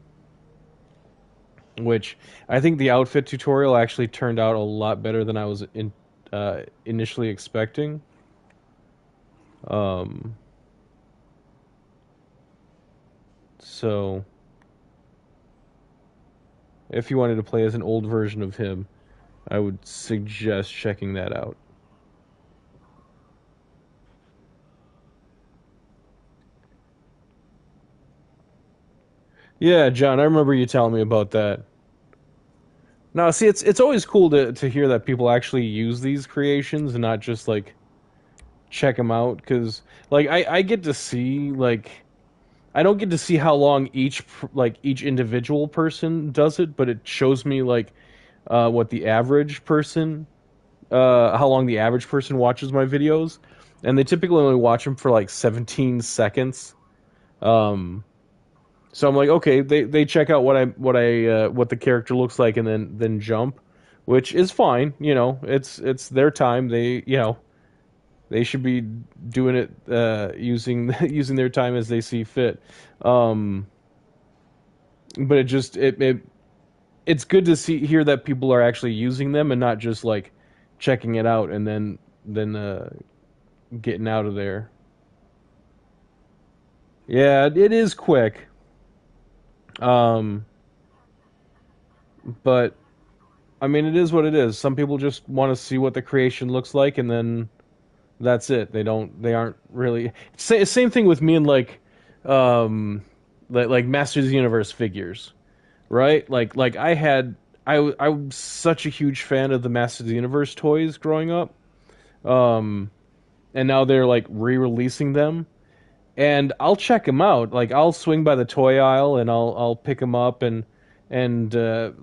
which I think the outfit tutorial actually turned out a lot better than I was initially expecting. Um, so if you wanted to play as an old version of him, I would suggest checking that out. Yeah, John, I remember you telling me about that. Now, see, it's always cool to hear that people actually use these creations and not just like check them out because like I get to see like I don't get to see how long each individual person does it, but it shows me like what the average person how long the average person watches my videos, and they typically only watch them for like 17 seconds. Um, so I'm like, okay, they check out what the character looks like and then jump, which is fine. It's their time. They should be doing it using using their time as they see fit. Um, but it's good to hear that people are actually using them and not just like checking it out and then getting out of there. Yeah, it is quick. Um, but I mean, it is what it is. Some people just want to see what the creation looks like, and then that's it. They aren't really. Same thing with me and um, like Masters of the Universe figures, right? Like I was such a huge fan of the Masters of the Universe toys growing up. Um, and now they're like re-releasing them, and I'll check them out. Like I'll swing by the toy aisle and I'll pick them up and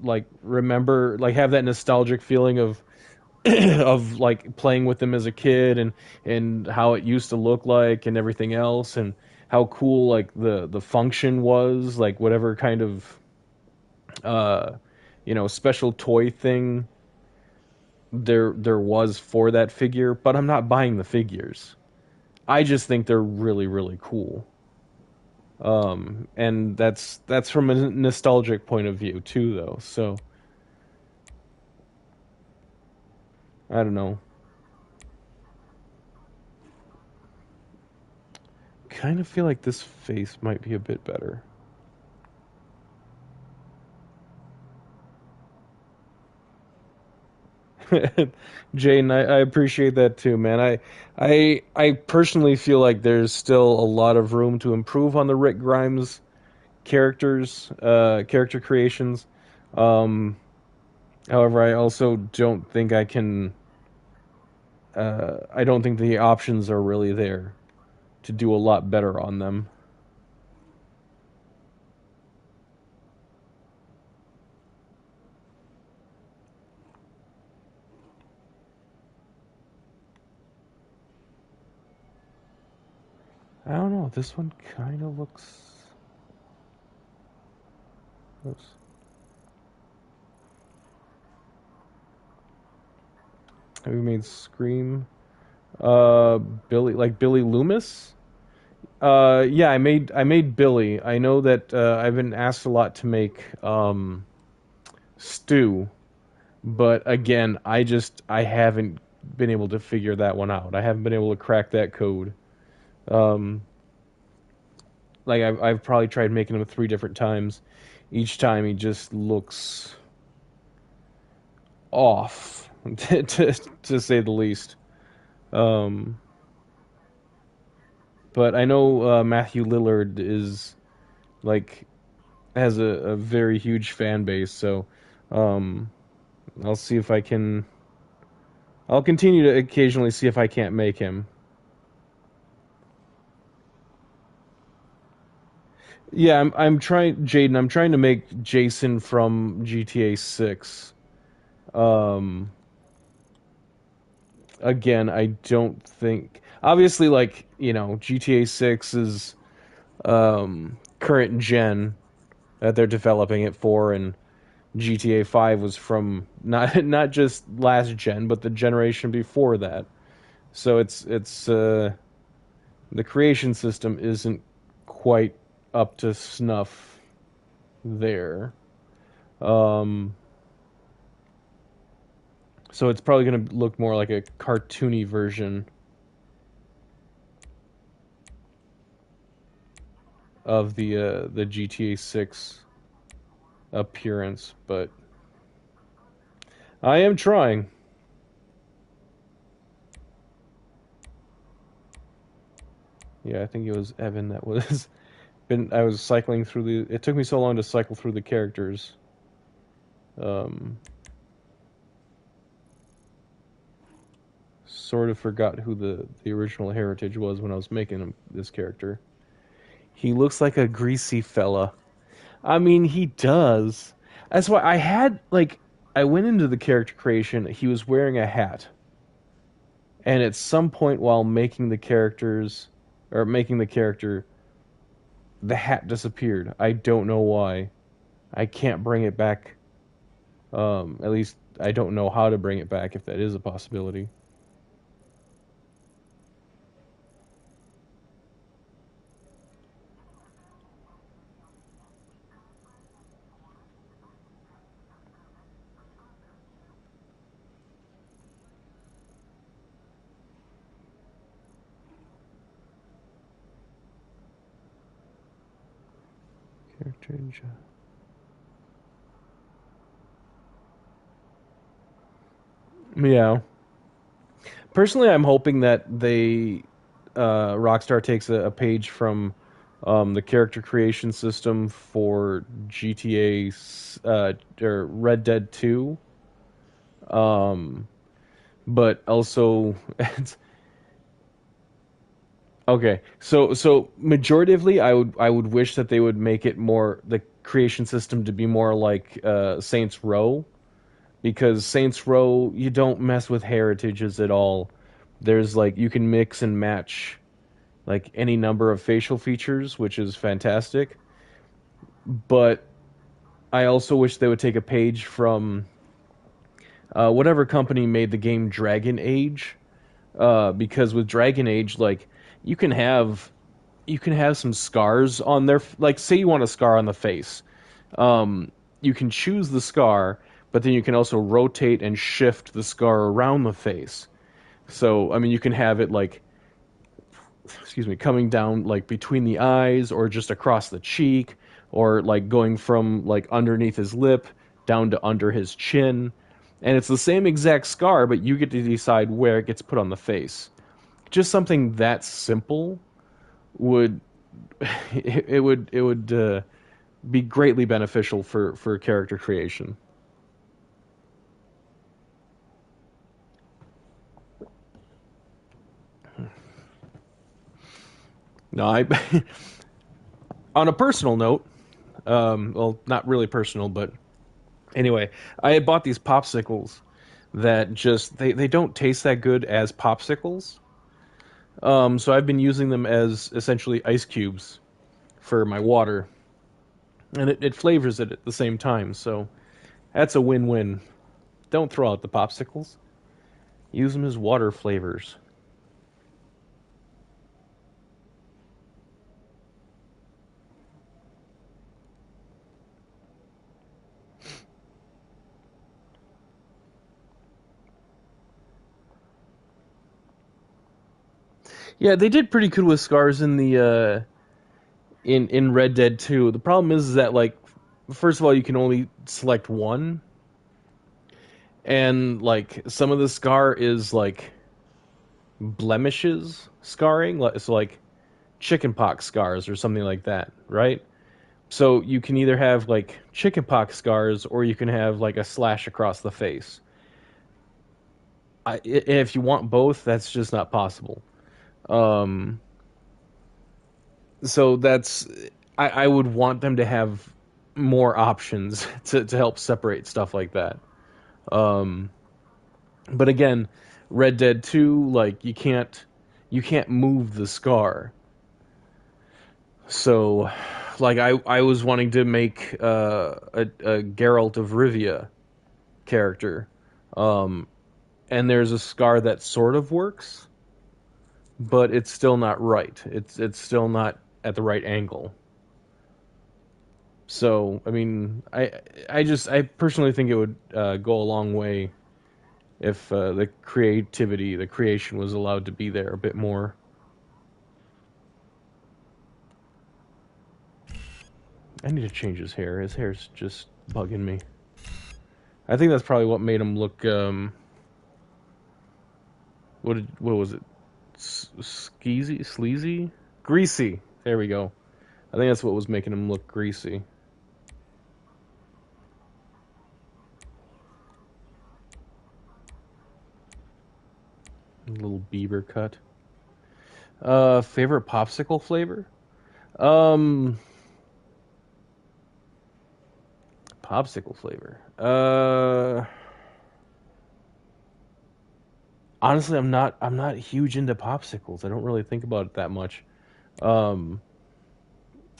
like remember like have that nostalgic feeling of of like playing with them as a kid and how it used to look like and everything else and how cool like the function was, like whatever kind of uh special toy thing there was for that figure. But I'm not buying the figures. I just think they're really really cool. And that's from a nostalgic point of view too, though. So I don't know. Kind of feel like this face might be a bit better. Jaden, I appreciate that too, man. I personally feel like there's still a lot of room to improve on the Rick Grimes character creations. Um, However, I also don't think I can. I don't think the options are really there to do a lot better on them. I don't know. This one kind of looks. Oops. Have we made Scream? Billy, like Billy Loomis? Yeah, I made Billy. I know that I've been asked a lot to make Stu, but again, I haven't been able to figure that one out. I haven't been able to crack that code. Um, like I've probably tried making him 3 different times. Each time he just looks off, to say the least. Um, but I know Matthew Lillard is like has a very huge fan base, so um, I'll see if I can. I'll continue to occasionally see if I can't make him. Yeah, I'm trying, Jaden. I'm trying to make Jason from GTA 6. Um, Again, I don't think. Obviously, like GTA 6 is current gen that they're developing it for, and GTA 5 was from not just last gen, but the generation before that. So it's the creation system isn't quite up to snuff there. Um, so it's probably going to look more like a cartoony version of the GTA 6 appearance, but I am trying. Yeah, I think it was Evan that was been. I was cycling through the. It took me so long to cycle through the characters. Um, Sort of forgot who the original heritage was when I was making this character. He looks like a greasy fella. I mean, he does. That's why I had like I went into the character creation. He was wearing a hat, and at some point while making the characters or making the character, the hat disappeared. I don't know why. I can't bring it back. At least I don't know how to bring it back if that is a possibility. Change. Yeah. Personally, I'm hoping that Rockstar takes a page from the character creation system for GTA or Red Dead 2. But also, okay. So majoritively, I would wish that they would make it more the creation system to be more like Saints Row, because Saints Row you don't mess with heritages at all. There's like you can mix and match like any number of facial features, which is fantastic. But I also wish they would take a page from whatever company made the game Dragon Age, because with Dragon Age, like you can have you can have some scars on their like say you want a scar on the face. You can choose the scar, but then you can also rotate and shift the scar around the face. So I mean, you can have it like excuse me, coming down like between the eyes or just across the cheek or like going from like underneath his lip down to under his chin. And it's the same exact scar, but you get to decide where it gets put on the face. Just something that simple would it would be greatly beneficial for character creation. No, I on a personal note, well, not really personal, but anyway, I had bought these popsicles that just they don't taste that good as popsicles. So I've been using them as essentially ice cubes for my water, and it flavors it at the same time. So that's a win-win. Don't throw out the popsicles. Use them as water flavors. Yeah, they did pretty good with scars in the in Red Dead 2. The problem is that like first of all you can only select one, and like some of the scar is like blemishes scarring, so like chickenpox scars or something like that, right? So you can either have like chickenpox scars or you can have like a slash across the face. If you want both, that's just not possible. Um, so that's I would want them to have more options to help separate stuff like that. Um, but again, Red Dead 2, like you can't move the scar. So, like I was wanting to make a Geralt of Rivia character, um, and there's a scar that sort of works, but it's still not right. It's still not at the right angle. So I mean, I personally think it would go a long way if the creativity, the creation was allowed to be there a bit more. I need to change his hair. His hair's just bugging me. I think that's probably what made him look. What was it? Skeezy, sleazy, greasy. There we go. I think that's what was making him look greasy. A little Bieber cut. Favorite popsicle flavor? Um, popsicle flavor. Honestly, I'm not huge into popsicles. I don't really think about it that much. Um,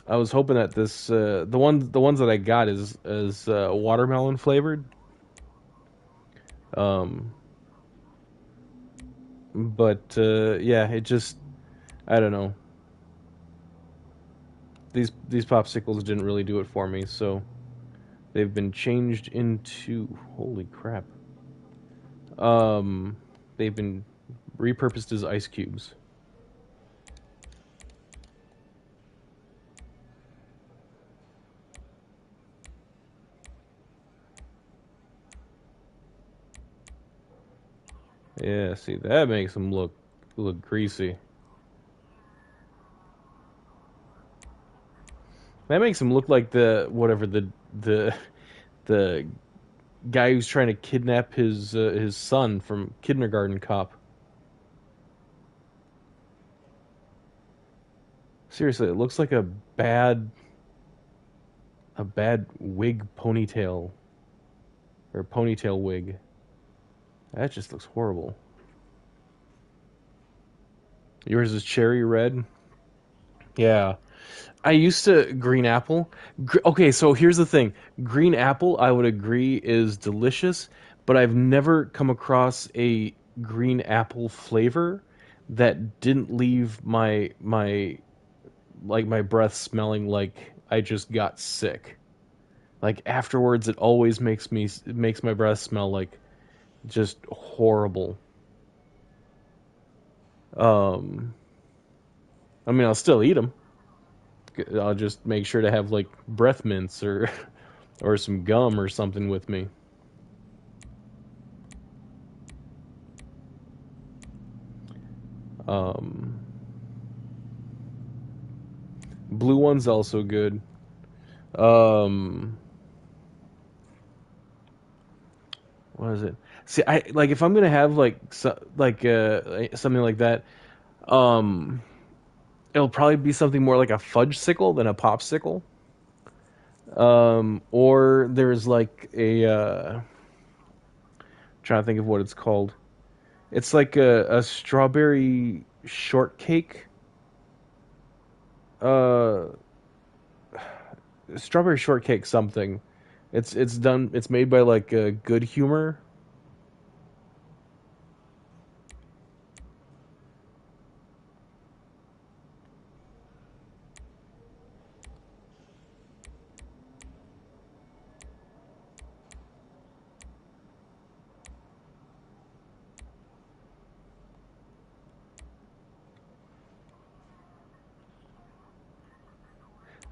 I was hoping that this the ones that I got is watermelon flavored. Um, but yeah, it just I don't know. These popsicles didn't really do it for me, so they've been changed into holy crap. Um, they've been repurposed as ice cubes. Yeah, see, that makes them look greasy. That makes him look like the the guy who's trying to kidnap his son from Kindergarten Cop. Seriously, it looks like a bad wig ponytail or ponytail wig. That just looks horrible. Yours is cherry red. Yeah, I used to green apple. Okay, so here's the thing: green apple, I would agree, is delicious, but I've never come across a green apple flavor that didn't leave my breath smelling like I just got sick. Like afterwards, it always makes my breath smell like just horrible. Um, I mean, I'll still eat them. I'll just make sure to have like breath mints or or some gum or something with me. Um, blue one's also good. Um, what is it? See, I like if I'm gonna have something like that. Um, it'll probably be something more like a fudge sickle than a popsicle. Or there's like trying to think of what it's called. It's like a strawberry shortcake. Uh, strawberry shortcake something. It's made by like Good Humor.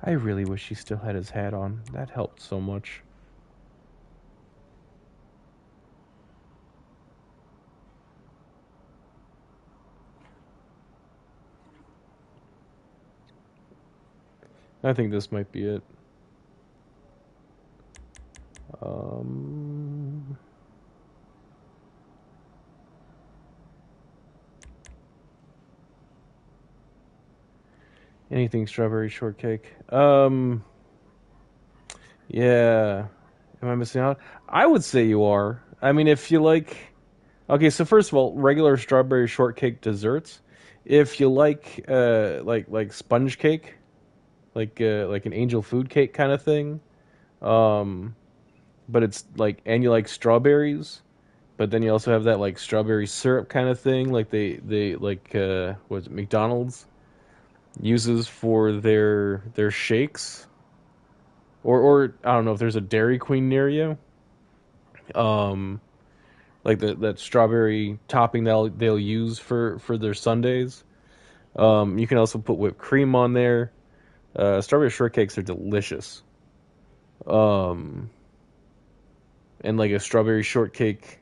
I really wish he still had his hat on. That helped so much. I think this might be it. Um, anything strawberry shortcake. Yeah. Am I missing out? I would say you are. I mean, if you like. Okay, so first of all, regular strawberry shortcake desserts. If you like sponge cake, like an angel food cake kind of thing, um, but it's like and you like strawberries, but then you also have that like strawberry syrup kind of thing, like they like what is it, McDonald's uses for their shakes, or I don't know if there's a Dairy Queen near you. Um, like that strawberry topping they'll use for their sundaes. You can also put whipped cream on there. Strawberry shortcakes are delicious. Um, and like a strawberry shortcake,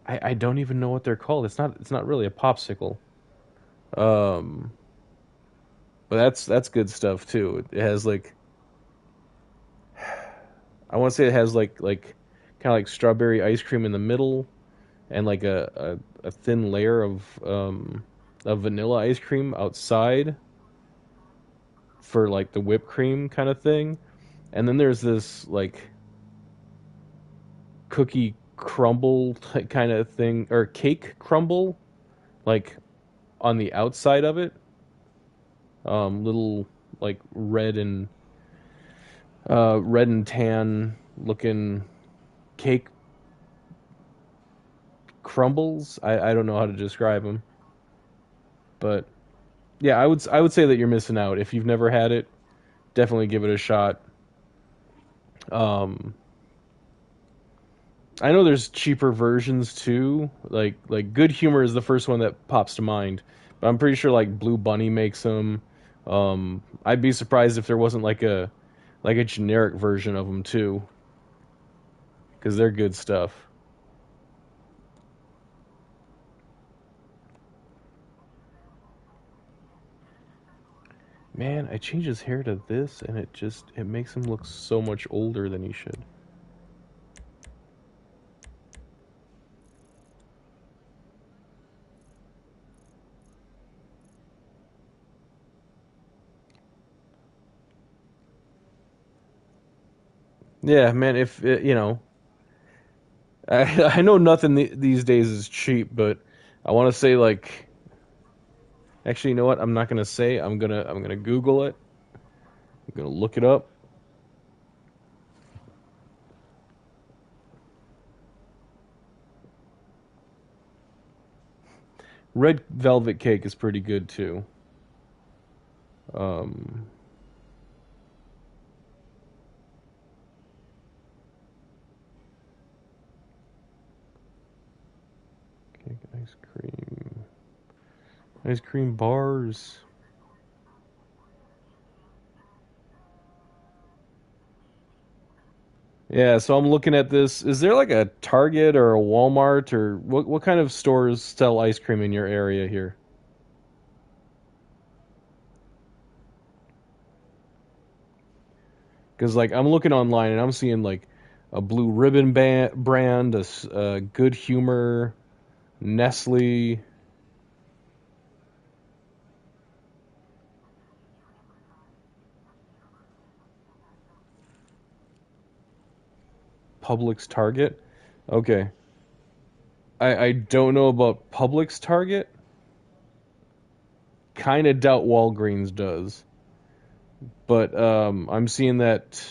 I don't even know what they're called. It's not really a popsicle. Um, but that's good stuff too. It has like I want to say it has like kind of like strawberry ice cream in the middle and like a thin layer of vanilla ice cream outside for like the whipped cream kind of thing. And then there's this like cookie crumble kind of thing or cake crumble like on the outside of it. Little like red and tan looking cake crumbles. I don't know how to describe them, but yeah, I would say that you're missing out if you've never had it. Definitely give it a shot. Um, I know there's cheaper versions too. Like Good Humor is the first one that pops to mind, but I'm pretty sure like Blue Bunny makes them. I'd be surprised if there wasn't like a generic version of them too, because they're good stuff. Man, I changed his hair to this, and it makes him look so much older than he should. Yeah, man, if you know, I know nothing these days is cheap, but I want to say like, actually, you know what? I'm not gonna say. I'm gonna Google it. I'm gonna look it up. Red velvet cake is pretty good too. Um, cake, ice cream bars. Yeah, so I'm looking at this. Is there like a Target or a Walmart or what kind of stores sell ice cream in your area here? Because like I'm looking online and I'm seeing like a Blue Ribbon brand, a Good Humor, Nestle, Publix, Target. Okay, I don't know about Publix, Target. Kind of doubt Walgreens does, but I'm seeing that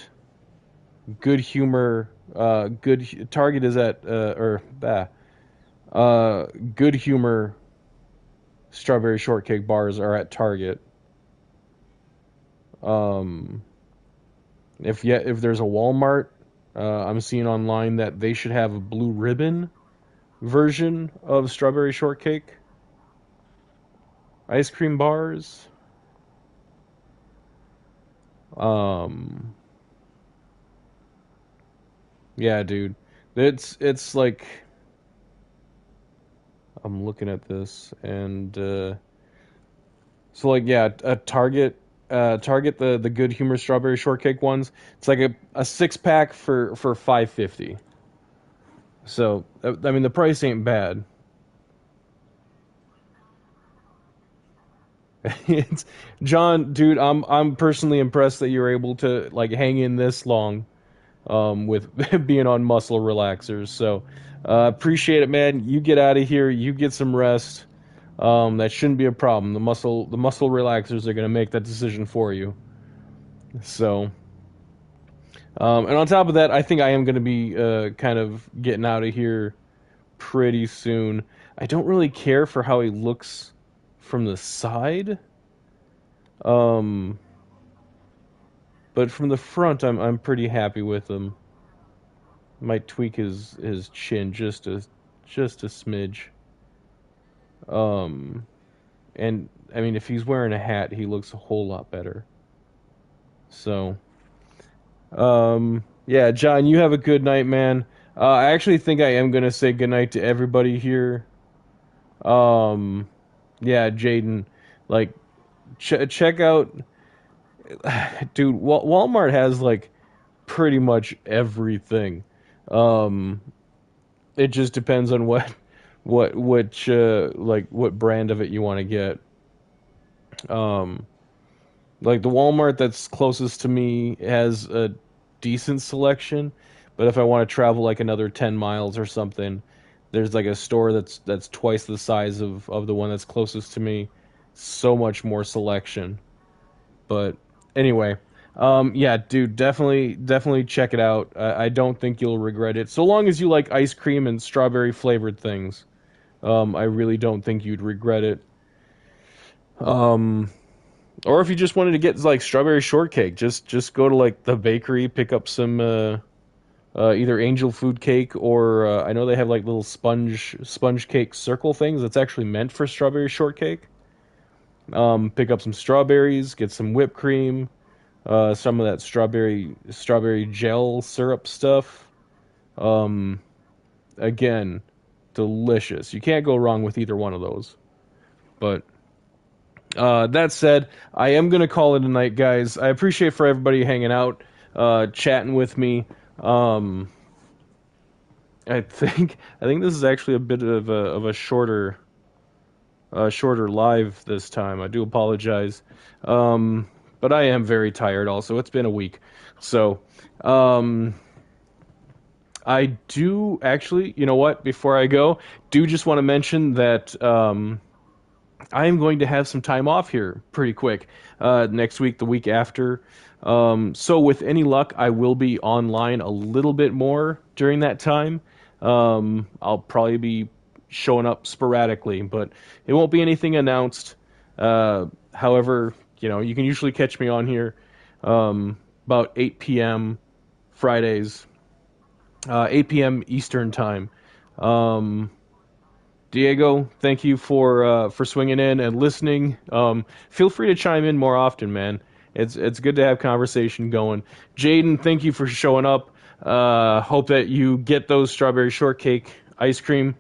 Good Humor, Target is at or Good Humor strawberry shortcake bars are at Target. Um, if there's a Walmart, I'm seeing online that they should have a Blue Ribbon version of strawberry shortcake ice cream bars. Um, yeah, dude, it's like I'm looking at this and so like yeah, a Target. Target the Good Humor strawberry shortcake ones. It's like a 6 pack for 5.50. So I mean the price ain't bad. It's John, dude. I'm personally impressed that you're able to like hang in this long with being on muscle relaxers. So appreciate it, man. You get out of here. You get some rest. That shouldn't be a problem. The muscle relaxers are gonna make that decision for you. So and on top of that, I think I am gonna be kind of getting out of here pretty soon. I don't really care for how he looks from the side. Um, but from the front, I'm pretty happy with him. Might tweak his chin just a smidge. Um, and I mean, if he's wearing a hat, he looks a whole lot better. So, yeah, John, you have a good night, man. I actually think I am gonna say goodnight to everybody here. Um, yeah, Jaden, like check out, dude. Walmart has like pretty much everything. Um, it just depends on which like what brand of it you want to get. Um, like the Walmart that's closest to me has a decent selection, but if I want to travel like another 10 miles or something, there's like a store that's twice the size of the one that's closest to me. So much more selection. But anyway, yeah, dude, definitely check it out. I don't think you'll regret it. So long as you like ice cream and strawberry flavored things, I really don't think you'd regret it. Um, or if you just wanted to get like strawberry shortcake, just go to like the bakery, pick up some either angel food cake or I know they have like little sponge cake circle things that's actually meant for strawberry shortcake. Pick up some strawberries, get some whipped cream, some of that strawberry gel syrup stuff. Um, again, delicious. You can't go wrong with either one of those. But That said, I am gonna call it a night, guys. I appreciate for everybody hanging out, chatting with me. Um, I think this is actually a bit of a shorter live this time. I do apologize, but I am very tired. Also, it's been a week, so um, I do actually. You know what? Before I go, do just want to mention that. I am going to have some time off here pretty quick. Next week, the week after. So with any luck, I will be online a little bit more during that time. I'll probably be showing up sporadically, but it won't be anything announced. However, you can usually catch me on here about 8 p.m. Fridays, 8 p.m. Eastern time. Um, Diego, thank you for swinging in and listening. Feel free to chime in more often, man. It's good to have conversation going. Jaden, thank you for showing up. Hope that you get those strawberry shortcake ice cream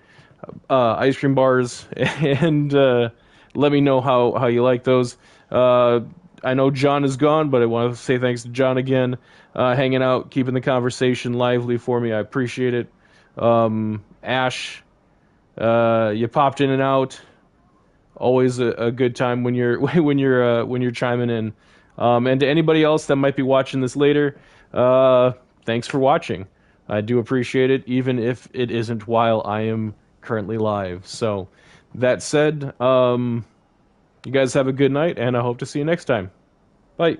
bars, and let me know how you like those. I know John is gone, but I want to say thanks to John again, hanging out, keeping the conversation lively for me. I appreciate it. Ash. You popped in and out. Always a good time when you're when you're chiming in. And to anybody else that might be watching this later, thanks for watching. I do appreciate it, even if it isn't while I am currently live. So, that said, you guys have a good night, and I hope to see you next time. Bye.